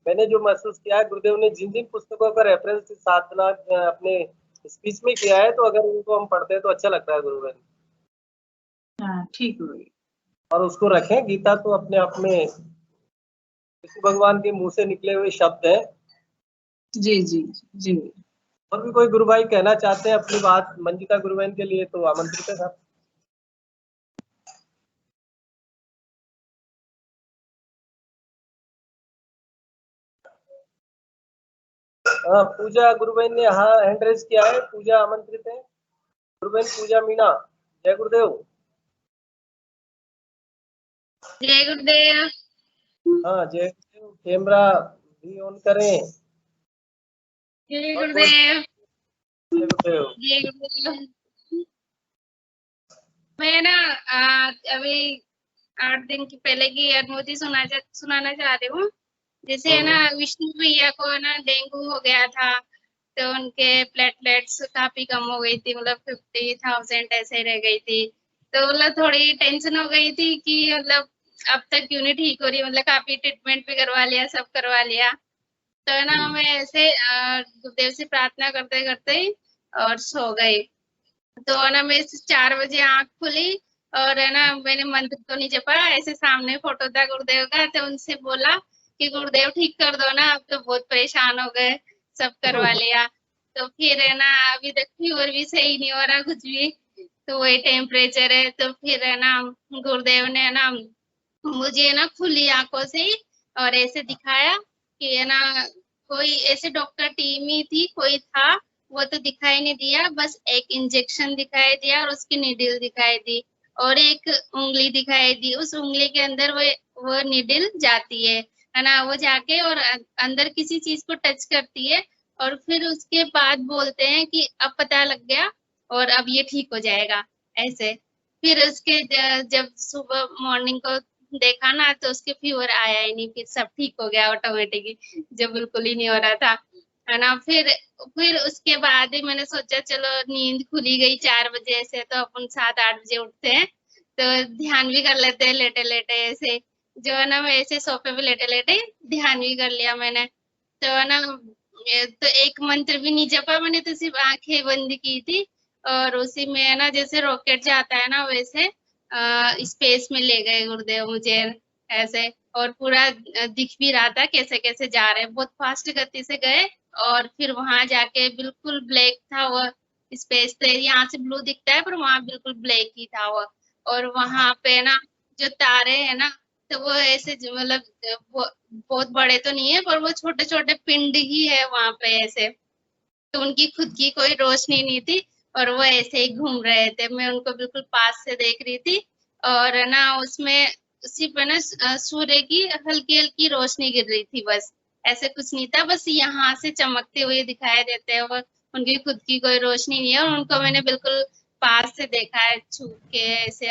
मैंने जो महसूस किया है, गुरुदेव ने जिन जिन पुस्तकों का रेफरेंस साधना अपने स्पीच में किया है, तो अगर उनको हम पढ़ते हैं तो अच्छा लगता है गुरुदेव। हाँ ठीक है भैया। और उसको रखें। गीता तो अपने आप में विष्णु भगवान के मुंह से निकले हुए शब्द है। जी जी जी भैया। और भी कोई गुरु भाई कहना चाहते हैं अपनी बात मंजिता गुरु बहन के लिए, तो आमंत्रित है साहब। हाँ पूजा गुरु बहन ने हाँ हैंड रेज किया है। पूजा आमंत्रित है। गुरु बहन पूजा मीणा, जय गुरुदेव। जय गुरुदेव। हाँ जय गुरुदेव। कैमरा भी ऑन करें। जय और गुरुदेव। जय गुरुदेव। जय गुरुदेव। मैं ना अभी 8 दिन की पहले की अनुभूति सुनाना चाह रही हूँ। जैसे है ना विष्णु भैया को है ना डेंगू हो गया था, तो उनके प्लेटलेट्स काफी कम हो गई थी, मतलब 50,000 ऐसे रह गई थी। तो मतलब थोड़ी टेंशन हो गई थी कि मतलब अब तक क्यों नहीं ठीक हो रही, मतलब काफी ट्रीटमेंट भी करवा लिया, सब करवा लिया। तो है ना मैं ऐसे गुरुदेव से प्रार्थना करते करते ही और सो गई। तो है ना मैं 4 बजे आंख खुली और है ना मैंने मंत्र तो नहीं जपा, ऐसे सामने फोटो था गुरुदेव का, तो उनसे बोला कि गुरुदेव ठीक कर दो ना, अब तो बहुत परेशान हो गए, सब करवा लिया। तो फिर है ना अभी तक फीवर भी सही नहीं हो रहा कुछ भी, तो वही टेम्परेचर है। तो फिर है ना गुरुदेव ने है ना मुझे ना खुली आंखों से ही और ऐसे दिखाया कि है ना कोई ऐसे डॉक्टर टीम ही थी, कोई था वो तो दिखाई नहीं दिया, बस एक इंजेक्शन दिखाई दिया और उसकी नीडल दिखाई दी और एक उंगली दिखाई दी। उस उंगली के अंदर वो नीडल जाती है ना, वो जाके और अंदर किसी चीज को टच करती है और फिर उसके बाद बोलते हैं कि अब पता लग गया और अब ये ठीक हो जाएगा ऐसे। फिर उसके जब सुबह मॉर्निंग को देखा ना तो उसके फीवर आया ही नहीं, फिर सब ठीक हो गया ऑटोमेटिकली, जो बिल्कुल ही नहीं हो रहा था, है ना। फिर उसके बाद ही मैंने सोचा चलो नींद खुली गई 4 बजे से, तो अपन 7-8 बजे उठते हैं तो ध्यान भी कर लेते हैं लेटे लेटे ऐसे, जो है ना मैं ऐसे सोफे पे लेटे लेटे ध्यान भी कर लिया मैंने। तो है ना तो एक मंत्र भी नहीं जपा मैंने, तो सिर्फ आंखें बंद की थी और उसी में है ना जैसे रॉकेट जाता है ना वैसे स्पेस में ले गए गुरुदेव मुझे ऐसे। और पूरा दिख भी रहा था कैसे कैसे जा रहे हैं, बहुत फास्ट गति से गए और फिर वहां जाके बिल्कुल ब्लैक था वो स्पेस से, यहाँ से ब्लू दिखता है पर वहां बिल्कुल ब्लैक ही था वो। और वहां पे ना जो तारे हैं ना तो वो ऐसे मतलब बहुत बड़े तो नहीं है पर वो छोटे छोटे पिंड ही है वहां पे ऐसे, तो उनकी खुद की कोई रोशनी नहीं थी और वो ऐसे ही घूम रहे थे, मैं उनको बिल्कुल पास से देख रही थी। और ना उसमें सिर्फ है ना सूर्य की हल्की हल्की रोशनी गिर रही थी बस, ऐसे कुछ नहीं था, बस यहाँ से चमकते हुए दिखाई देते हैं वो, उनकी खुद की कोई रोशनी नहीं है और उनको मैंने बिल्कुल पास से देखा है छू के, ऐसे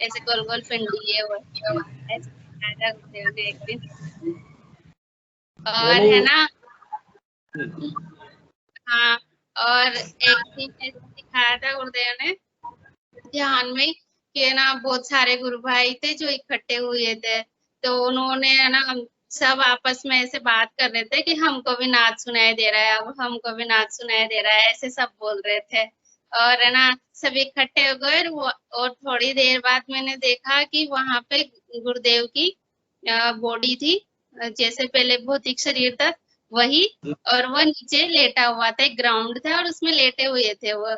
ऐसे गोल गोल पिंडी है वो, ऐसे दिखाया था गुरुदेव ने एक दिन। और है ना हाँ, और एक दिन ऐसे दिखाया था गुरुदेव ने ध्यान में कि ना बहुत सारे गुरु भाई थे जो इकट्ठे हुए थे, तो उन्होंने है ना सब आपस में ऐसे बात कर रहे थे कि हमको भी नाच सुनाई दे रहा है, अब हमको भी नाच सुनाई दे रहा है, ऐसे सब बोल रहे थे। और है ना सब इकट्ठे हो गए और थोड़ी देर बाद मैंने देखा कि वहां पे गुरुदेव की बॉडी थी, जैसे पहले भौतिक शरीर था वही, और वो नीचे लेटा हुआ था, एक ग्राउंड था और उसमें लेटे हुए थे वो।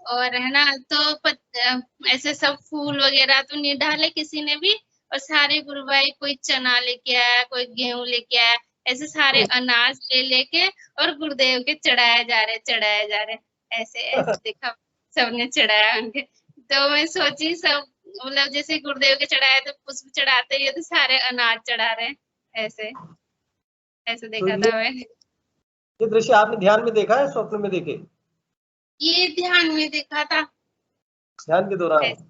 और है ना तो ऐसे सब फूल वगैरह तो नहीं डाले किसी ने भी, और सारे गुरु भाई कोई चना लेके आया, कोई गेहूं लेके आया, ऐसे सारे अनाज ले लेके और गुरुदेव के चढ़ाए जा रहे ऐसे ऐसे देखा सबने चढ़ाया उनके। तो मैं सोची सब मतलब जैसे गुरुदेव के चढ़ाए तो पुष्प चढ़ाते ही तो सारे अनाज चढ़ा रहे ऐसे, ऐसे देखा था मैंने। ये दृश्य आपने ध्यान में देखा है, स्वप्न में देखे? ये ध्यान में देखा था, ध्यान के दौरान?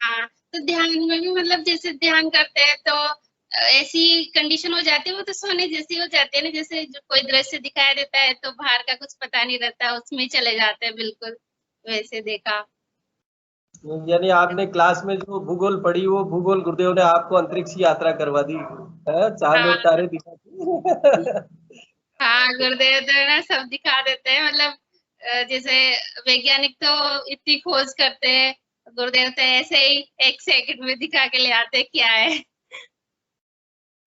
हाँ तो ध्यान में भी मतलब जैसे ध्यान करते हैं तो ऐसी कंडीशन हो जाती है, वो तो सोने जैसी हो जाती है ना, जैसे जो कोई दृश्य दिखाई देता है तो बाहर का कुछ पता नहीं रहता, उसमें चले जाते हैं बिल्कुल, वैसे देखा। यानी आपने क्लास में जो भूगोल पढ़ी वो भूगोल गुरुदेव ने आपको अंतरिक्ष की यात्रा करवा दी, चांद और तारे दिखा दी। हाँ गुरुदेव तो है ना सब दिखा देते हैं, मतलब जैसे वैज्ञानिक तो इतनी खोज करते हैं, गुरुदेव तो ऐसे ही 1 सेकंड में दिखा के ले आते क्या है।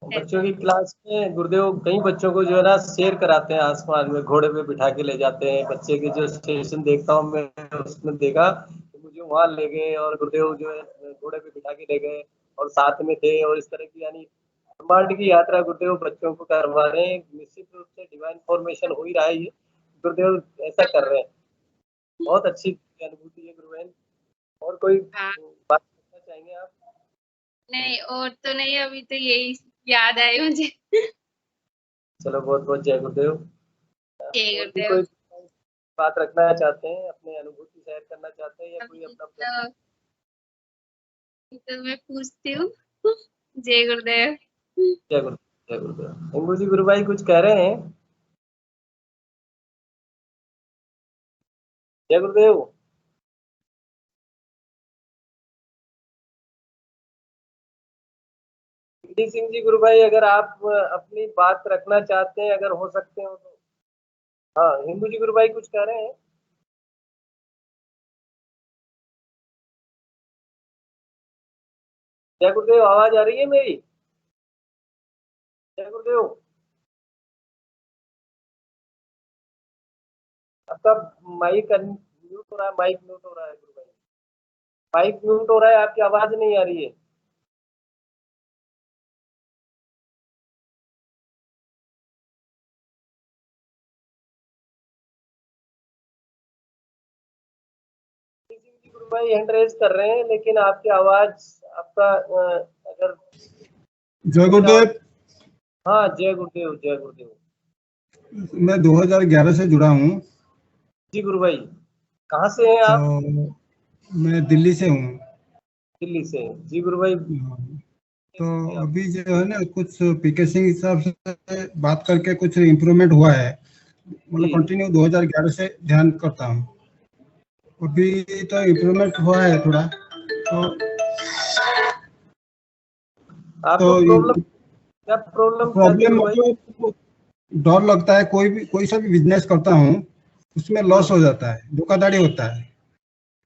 बच्चों की क्लास में गुरुदेव कई बच्चों को जो है ना सैर कराते हैं, आसमान में घोड़े पे बिठा के ले जाते हैं। बच्चे के जो स्टेशन देखता हूँ मैं उसमें देखा तो मुझे वहां ले गए और गुरुदेव जो है घोड़े पे बिठा के ले गए और साथ में थे, और इस तरह की यानी ब्रह्मांड की यात्रा गुरुदेव बच्चों को करवा रहे हैं। निश्चित रूप से डिवाइन फॉर्मेशन हो ही रहा है, ये गुरुदेव ऐसा कर रहे हैं। बहुत अच्छी अनुभूति है गुरुदेव। और कोई बात करना चाहेंगे आप? नहीं और तो नहीं, अभी तो यही याद आई मुझे। चलो बहुत बहुत जय गुरुदेव। जय और भी गुरुदेव। कोई बात रखना चाहते हैं, अपने अनुभूति शेयर करना चाहते हैं या कोई अपना तो मैं पूछती हूँ। जय गुरुदेव। जय गुरुदेव, जय गुरुदेव। हिंगू जी गुरु भाई कुछ कह रहे हैं? जय गुरुदेव। बीडी सिंह जी गुरु भाई, अगर आप अपनी बात रखना चाहते हैं, अगर हो सकते हो तो। हाँ, हिंदू जी गुरु भाई कुछ कह रहे हैं? जय गुरुदेव, आवाज आ रही है मेरी? जय गुरुदेव। आपका माइक म्यूट हो रहा है, माइक म्यूट हो रहा है गुरु भाई, माइक म्यूट हो रहा है, आपकी आवाज नहीं आ रही है। गुरु भाई हैंड रेज कर रहे हैं, लेकिन आपकी आवाज, आपका अगर। जय गुरुदेव। हाँ, जय गुरुदेव, जय गुरुदेव। मैं 2011 से जुड़ा हूँ। जी गुरु भाई, कहाँ से हैं आप? तो मैं दिल्ली से हूँ। दिल्ली से? जी गुरु भाई। तो अभी जो है ना, कुछ पीके सिंह साहब से बात करके कुछ इम्प्रूवमेंट हुआ है। मतलब कंटिन्यू 2011 से ध्यान करता हूँ, अभी तो इम्प्रूवमेंट हुआ है थोड़ा। तो क्या प्रॉब्लम मतलब डर लगता है, कोई सा भी बिजनेस करता हूँ उसमें लॉस हो जाता है, धोखाधड़ी होता है।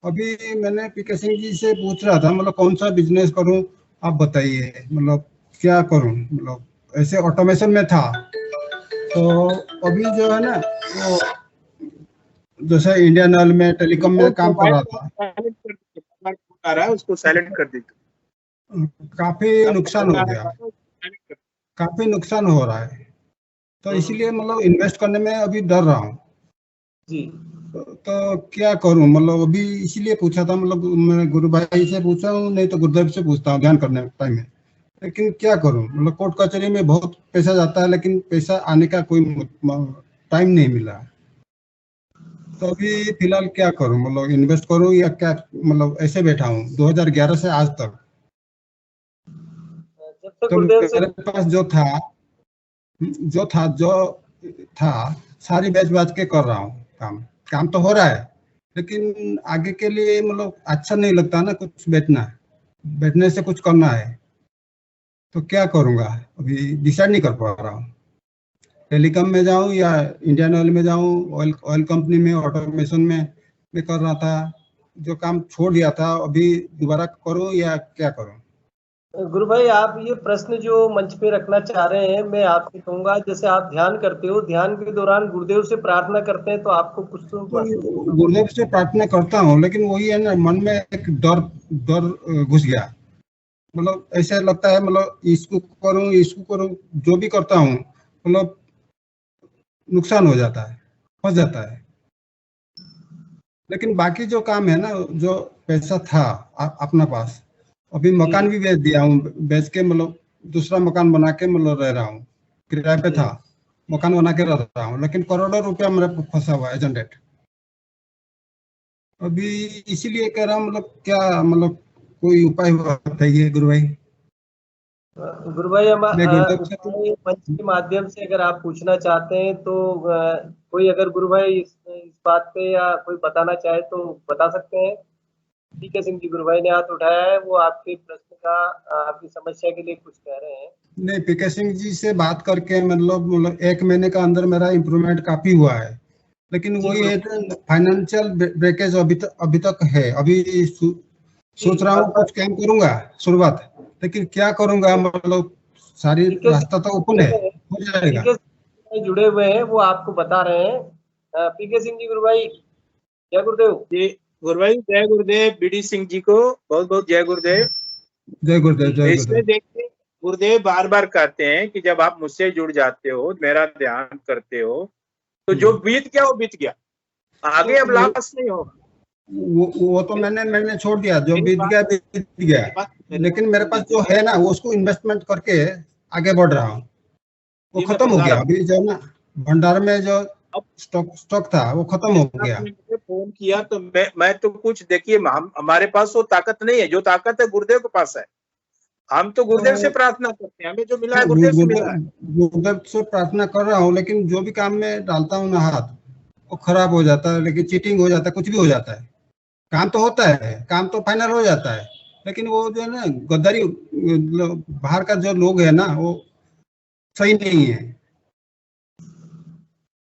अभी मैंने पीके सिंह जी से पूछ रहा था, मतलब कौन सा बिजनेस करूं, आप बताइए, मतलब क्या करूं। मतलब ऐसे ऑटोमेशन में था, तो अभी जो है ना, वो जैसे इंडियन ऑयल में टेलीकॉम में काम कर रहा था। आ रहा है, उसको साइलेंट कर दीजिए। काफी नुकसान हो गया, काफी नुकसान हो रहा है, तो इसीलिए मतलब इन्वेस्ट करने में अभी डर रहा हूँ जी। तो क्या करूं, मतलब अभी इसीलिए पूछा था। मतलब मैं गुरु भाई से पूछा हूँ, नहीं तो गुरुदेव से पूछता हूँ ध्यान करने टाइम में। लेकिन क्या करूं, मतलब कोर्ट कचहरी में बहुत पैसा जाता है, लेकिन पैसा आने का कोई टाइम नहीं मिला। तो अभी फिलहाल क्या करूं, मतलब इन्वेस्ट करूं या क्या, मतलब ऐसे बैठा हूं 2011 से आज तक। तो मेरे पास जो था सारी बेच बाच के कर रहा हूँ। काम तो हो रहा है, लेकिन आगे के लिए मतलब अच्छा नहीं लगता ना, कुछ बैठने से कुछ करना है। तो क्या करूंगा, अभी डिसाइड नहीं कर पा रहा हूँ। टेलीकॉम में जाऊं या इंडियन ऑयल में जाऊं, ऑयल कंपनी में ऑटोमेशन में मैं कर रहा था, जो काम छोड़ दिया था अभी दोबारा करूं या क्या करूं। गुरु भाई, आप ये प्रश्न जो मंच पे रखना चाह रहे हैं, मैं आपसे कहूंगा, जैसे आप ध्यान करते हो, ध्यान के दौरान गुरुदेव से प्रार्थना करते हैं, तो आपको कुछ तो गुरुदेव से प्रार्थना करता हूँ, लेकिन वही है ना, मन में एक डर घुस गया। मतलब ऐसा लगता है, मतलब इसको करूं, जो भी करता हूँ मतलब नुकसान हो जाता है, फंस जाता है। लेकिन बाकी जो काम है ना, जो पैसा था अपना पास, अभी मकान भी बेच दिया हूँ, बेच के मतलब दूसरा मकान बना के मतलब रह रहा हूँ। किराए पे था, मकान बना के रह रहा हूँ, लेकिन करोड़ों रुपया मेरे फंसा हुआ है एजेंट। अभी इसीलिए कह रहा हूँ, मतलब क्या, मतलब कोई उपाय बताइए गुरु भाई। गुरु भाई, मंच के माध्यम से अगर आप पूछना चाहते हैं तो कोई अगर गुरु भाई इस बात पे या कोई बताना चाहे तो बता सकते हैं। पीके सिंह जी गुरु भाई ने हाथ उठाया है, वो आपके प्रश्न का, आपकी समस्या के लिए कुछ कह रहे हैं। नहीं, पीके सिंह जी से बात करके मतलब 1 महीने का अंदर मेरा इम्प्रूवमेंट काफी हुआ है, लेकिन वही है, फाइनेंशियल ब्रेकेज अभी तक है। अभी सोच रहा हूँ कुछ काम करूंगा शुरुआत, लेकिन क्या करूंगा, मतलब सारी रास्ता तो ओपन है, हो जाएगा। जुड़े हुए हैं, वो आपको बता रहे हैं। पीके सिंह जी गुरु भाई, जय गुरुदेव। जी गुरु भाई, जय गुरुदेव। बीडी सिंह जी को बहुत बहुत जय गुरुदेव। जय गुरुदेव, जय इसमें गुरुदेव। देखिए, गुरुदेव बार बार कहते हैं कि जब आप मुझसे जुड़ जाते हो, मेरा ध्यान करते हो, तो जो बीत गया वो बीत गया, आगे अब लाश नहीं होगा। वो तो मैंने छोड़ दिया, जो बीत गया, लेकिन मेरे पास जो है ना, वो उसको इन्वेस्टमेंट करके आगे बढ़ रहा हूँ। वो खत्म हो गया। अभी जो ना भंडार में जो स्टॉक था वो खत्म हो गया। आपने मुझे फोन किया तो मैं तो कुछ देखिए, हमारे पास वो ताकत नहीं है, जो ताकत है गुरुदेव के पास है। हम तो गुरुदेव से प्रार्थना करते हैं, हमें जो मिला है गुरुदेव से मिला है। गुरुदेव से प्रार्थना कर रहा हूँ, लेकिन जो भी काम में डालता हूँ ना हाथ, वो खराब हो जाता है, लेकिन चीटिंग हो जाता है, कुछ भी हो जाता है। काम तो होता है, काम तो फाइनल हो जाता है, लेकिन वो जो है ना गद्दारी, बाहर का जो लोग है ना वो सही नहीं है।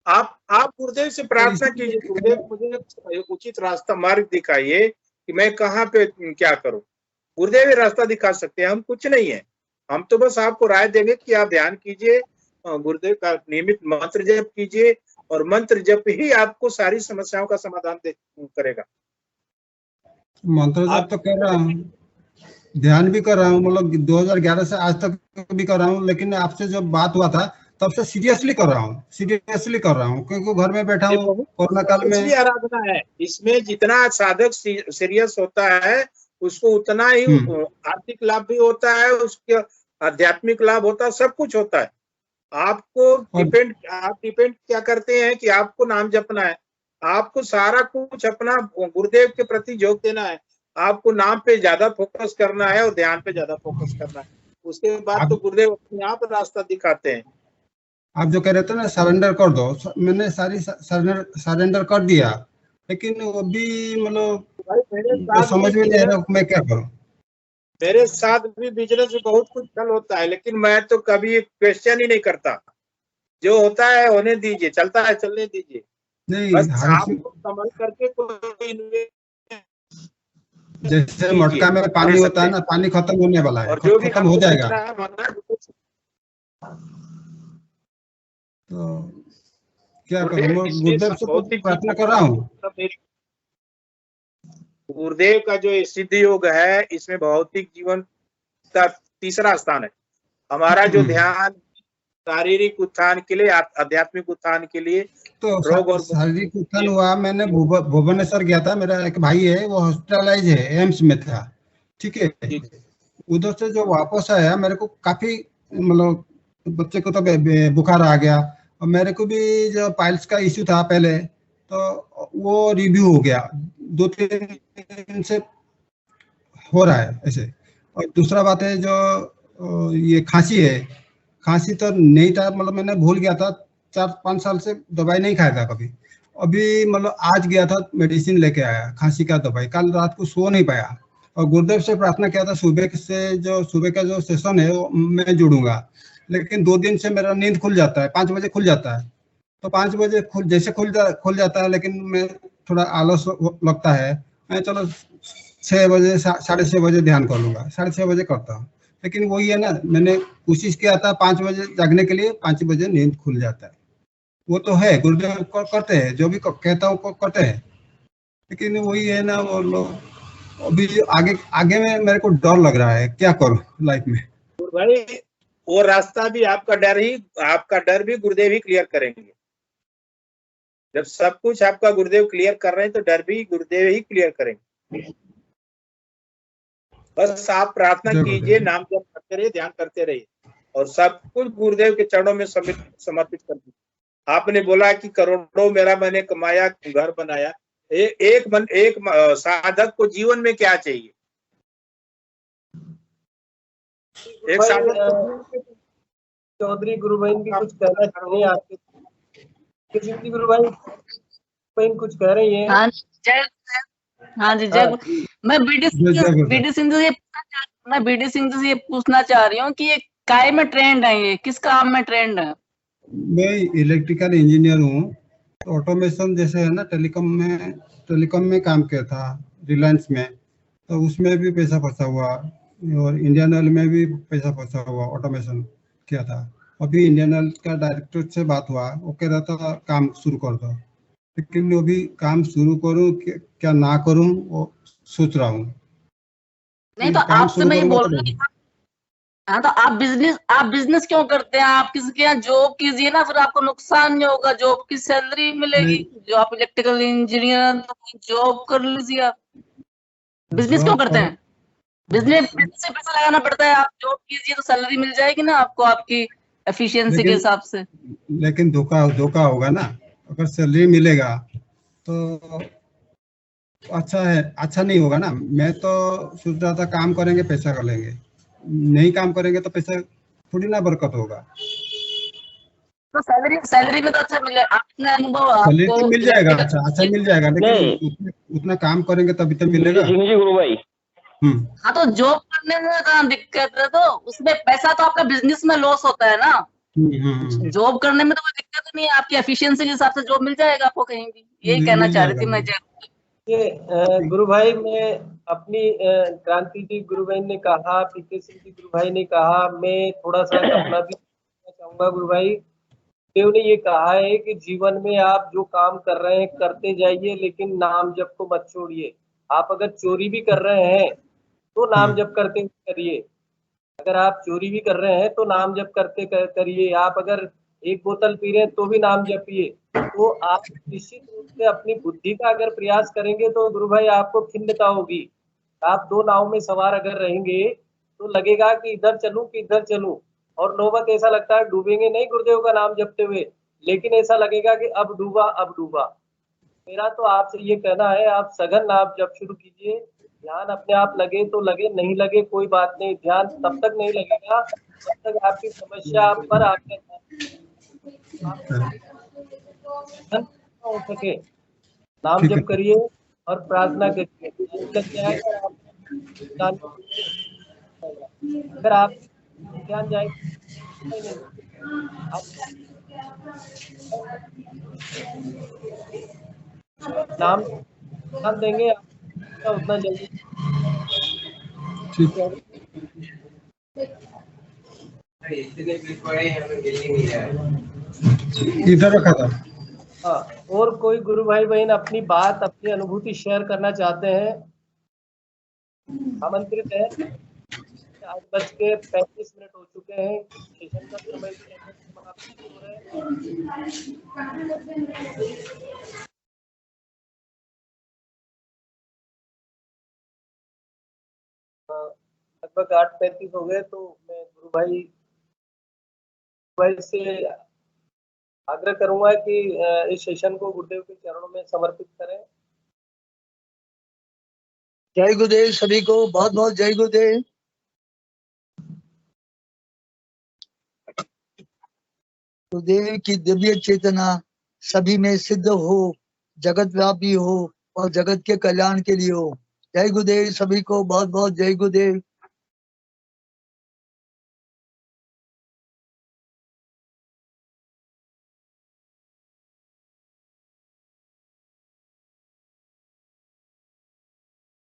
आप गुरुदेव से प्रार्थना कीजिए, गुरुदेव मुझे उचित रास्ता मार्ग दिखाइए कि मैं कहाँ पे क्या करूं। गुरुदेव ही रास्ता दिखा सकते हैं, हम कुछ नहीं है। हम तो बस आपको राय देंगे कि आप ध्यान कीजिए, गुरुदेव का नियमित मंत्र जप कीजिए, और मंत्र जप ही आपको सारी समस्याओं का समाधान करेगा। मंत्र जप तो कर रहा हूँ, ध्यान भी कर रहा हूँ, मतलब 2011 से आज तक भी कर रहा हूँ, लेकिन आपसे जब बात हुआ था तब से सीरियसली कर रहा हूँ, क्योंकि घर में बैठा हूँ कोरोना काल में। आराधना है, इसमें जितना साधक सीरियस होता है उसको उतना ही आर्थिक लाभ भी होता है, उसके आध्यात्मिक लाभ होता है, सब कुछ होता है। आपको आप डिपेंड क्या करते हैं कि आपको नाम जपना है, आपको सारा कुछ अपना गुरुदेव के प्रति जोग देना है, आपको नाम पे ज्यादा फोकस करना है और ध्यान पे ज्यादा फोकस करना है। उसके बाद तो गुरुदेव अपने आप रास्ता दिखाते हैं। आप जो कह रहे थे ना सरेंडर कर दो, मैंने सारी सरेंडर कर दिया, लेकिन वो भी मतलब समझ में नहीं आ रहा मैं क्या करूं। मेरे साथ भी बिजनेस में बहुत कुछ चल होता है, लेकिन मैं तो कभी क्वेश्चन ही नहीं करता, जो होता है होने दीजिए, चलता है चलने दीजिए। नहीं, बस आपको संभल करके कोई जैसे मटका में पानी होता है ना, पानी खत्म होने वाला है, खत्म हो जाएगा, तो क्या करूं? गुरुदेव से प्रार्थना कर रहा हूँ। गुरुदेव का जो सिद्ध योग है, इसमें भौतिक जीवन का तीसरा स्थान है। हमारा जो ध्यान शारीरिक उत्थान के लिए, आध्यात्मिक उत्थान के लिए, तो रोग और शारीरिक उत्थान हुआ। मैंने भुवनेश्वर गया था, मेरा एक भाई है वो हॉस्पिटलाइज है, एम्स में था, ठीक है। उधर से जो वापस आया, मेरे को काफी मतलब बच्चे को तो बुखार आ गया, और मेरे को भी जो पाइल्स का इश्यू था पहले, तो वो रिव्यू हो गया, 2-3 दिन से हो रहा है ऐसे। और दूसरा बात है जो ये खांसी है, खांसी तो नहीं था, मतलब मैंने भूल गया था, 4-5 साल से दवाई नहीं खाया था कभी। अभी मतलब आज गया था, मेडिसिन लेके आया खांसी का दवाई। कल रात को सो नहीं पाया, और गुरुदेव से प्रार्थना किया था सुबह का जो सेशन है वो मैं जुड़ूंगा, लेकिन 2 दिन से मेरा नींद खुल जाता है, 5 बजे खुल जाता है। तो 5 बजे जैसे खुल जाता है, लेकिन मैं थोड़ा आलस लगता है, मैं चलो 6 बजे 6:30 बजे ध्यान कर लूंगा, 6:30 बजे करता हूँ। लेकिन वही है ना, मैंने कोशिश किया था 5 बजे जागने के लिए, 5 बजे नींद खुल जाता है। वो तो है, गुरुदेव करते हैं, जो भी कहता हूँ करते हैं, लेकिन वही है ना, वो लोग अभी आगे में मेरे को डर लग रहा है, क्या करूं लाइफ में। भाई वो रास्ता भी आपका डर भी गुरुदेव ही क्लियर करेंगे। जब सब कुछ आपका गुरुदेव क्लियर कर रहे हैं, तो डर भी गुरुदेव ही क्लियर करेंगे। बस आप प्रार्थना कीजिए, नाम जप करते रहिए, ध्यान करते रहिए, और सब कुछ गुरुदेव के चरणों में समर्पित कर दीजिए। आपने बोला कि करोड़ों मेरा मैंने कमाया, घर बनाया। एक साधक को जीवन में क्या चाहिए? एक साधक चौधरी गुरु बहन भी कुछ कहना चाह रही है आपके गुरु भाई बहन कुछ कह रही है। हाँ जी, जय। मैं बीडी सिंधु से ये पूछना चाह रही हूँ कि ये काय में ट्रेंड है, ये किस काम में ट्रेंड है? मैं इलेक्ट्रिकल इंजीनियर हूँ, तो ऑटोमेशन जैसे है ना, टेलीकॉम में काम किया था रिलायंस में, तो उसमें भी पैसा फंसा हुआ, और इंडियन ऑयल में भी पैसा फंसा हुआ, ऑटोमेशन किया था। अभी इंडियन ऑयल का डायरेक्टर से बात हुआ, वो कह रहा था काम शुरू कर दो, लेकिन अभी काम शुरू करूं क्या ना करूं वो सोच रहा हूँ। नहीं तो आपसे मैं ये बोल रही हूँ, हाँ तो आप बिजनेस क्यों करते हैं? आप किसी के यहाँ जॉब कीजिए ना, फिर आपको नुकसान नहीं होगा, जॉब की सैलरी मिलेगी। जो आप इलेक्ट्रिकल इंजीनियर तो जॉब कर लीजिए। आप बिजनेस क्यों करते हैं? बिजनेस से पैसा लगाना पड़ता है, आप जॉब कीजिए तो सैलरी मिल जाएगी ना आपको, आपकी एफिशिएंसी के हिसाब से। लेकिन धोखा होगा ना, अगर सैलरी मिलेगा तो अच्छा है, अच्छा नहीं होगा ना। मैं तो सोच रहा था काम करेंगे पैसा कर लेंगे, नहीं काम करेंगे तो पैसा थोड़ी ना बरकत होगा। तो सैलरी में तो अच्छा मिले, अपने अनुभव सैलरी आपको तो मिल जाएगा, अच्छा मिल जाएगा, नहीं। लेकिन उतना काम करेंगे तभी तो मिलेगा। सिंह जी गुरु भाई, हाँ तो जॉब करने में कहाँ दिक्कत है, तो उसमें पैसा तो आपका बिजनेस में लॉस होता है ना। जॉब करने में तो कोई दिक्कत नहीं है, आपकी एफिशिएंसी के हिसाब से जॉब मिल जाएगा आपको कहीं भी। यही कहना चाह रही थी मैं। ये गुरु भाई, मैं अपनी क्रांति जी गुरु भाई ने कहा, पीके सिंह जी गुरु भाई ने कहा, मैं थोड़ा सा अपना भी चाहूंगा। गुरु भाई देव ने ये कहा है कि जीवन में आप जो काम कर रहे हैं करते जाइए, लेकिन नाम जप को मत छोड़िए। आप अगर चोरी भी कर रहे हैं तो नाम जप करते हुए करिए। अगर आप चोरी भी कर रहे हैं तो नाम जप करते करिए। आप अगर एक बोतल पी रहे हैं तो भी नाम जपिए। तो आप निश्चित रूप से अपनी बुद्धि का अगर प्रयास करेंगे तो गुरु भाई आपको खिन्नता होगी। आप दो नाव में सवार अगर रहेंगे तो लगेगा कि इधर चलूं कि इधर चलूं, और नौबत ऐसा लगता है डूबेंगे नहीं गुरुदेव का नाम जपते हुए, लेकिन ऐसा लगेगा कि अब डूबा अब डूबा। मेरा तो आपसे ये कहना है, आप सघन नाम जप शुरू कीजिए। ध्यान अपने आप लगे तो लगे, नहीं लगे कोई बात नहीं। ध्यान तब तक नहीं लगेगा जब तक आपकी समस्या पर आपका हो सके। नाम जप करिए और प्रार्थना करिए, लग जाएगा। अगर आप ध्यान जाएगा नाम ध्यान देंगे उतना जल्दी। इधर रखा था। हाँ, और कोई गुरु भाई बहन अपनी बात अपनी अनुभूति शेयर करना चाहते हैं, आमंत्रित है। 8:35 हो चुके हैं, सेशन का समय भी समाप्त हो रहा है। लगभग 8:35 हो गए, तो मैं गुरु भाई से आग्रह करूंगा कि इस सेशन को गुरुदेव के चरणों में समर्पित करें। जय गुरुदेव, सभी को बहुत बहुत जय गुरुदेव। गुरुदेव की दिव्य चेतना सभी में सिद्ध हो, जगत व्यापी हो और जगत के कल्याण के लिए हो। जय गुरुदेव, सभी को बहुत बहुत जय गुरुदेव।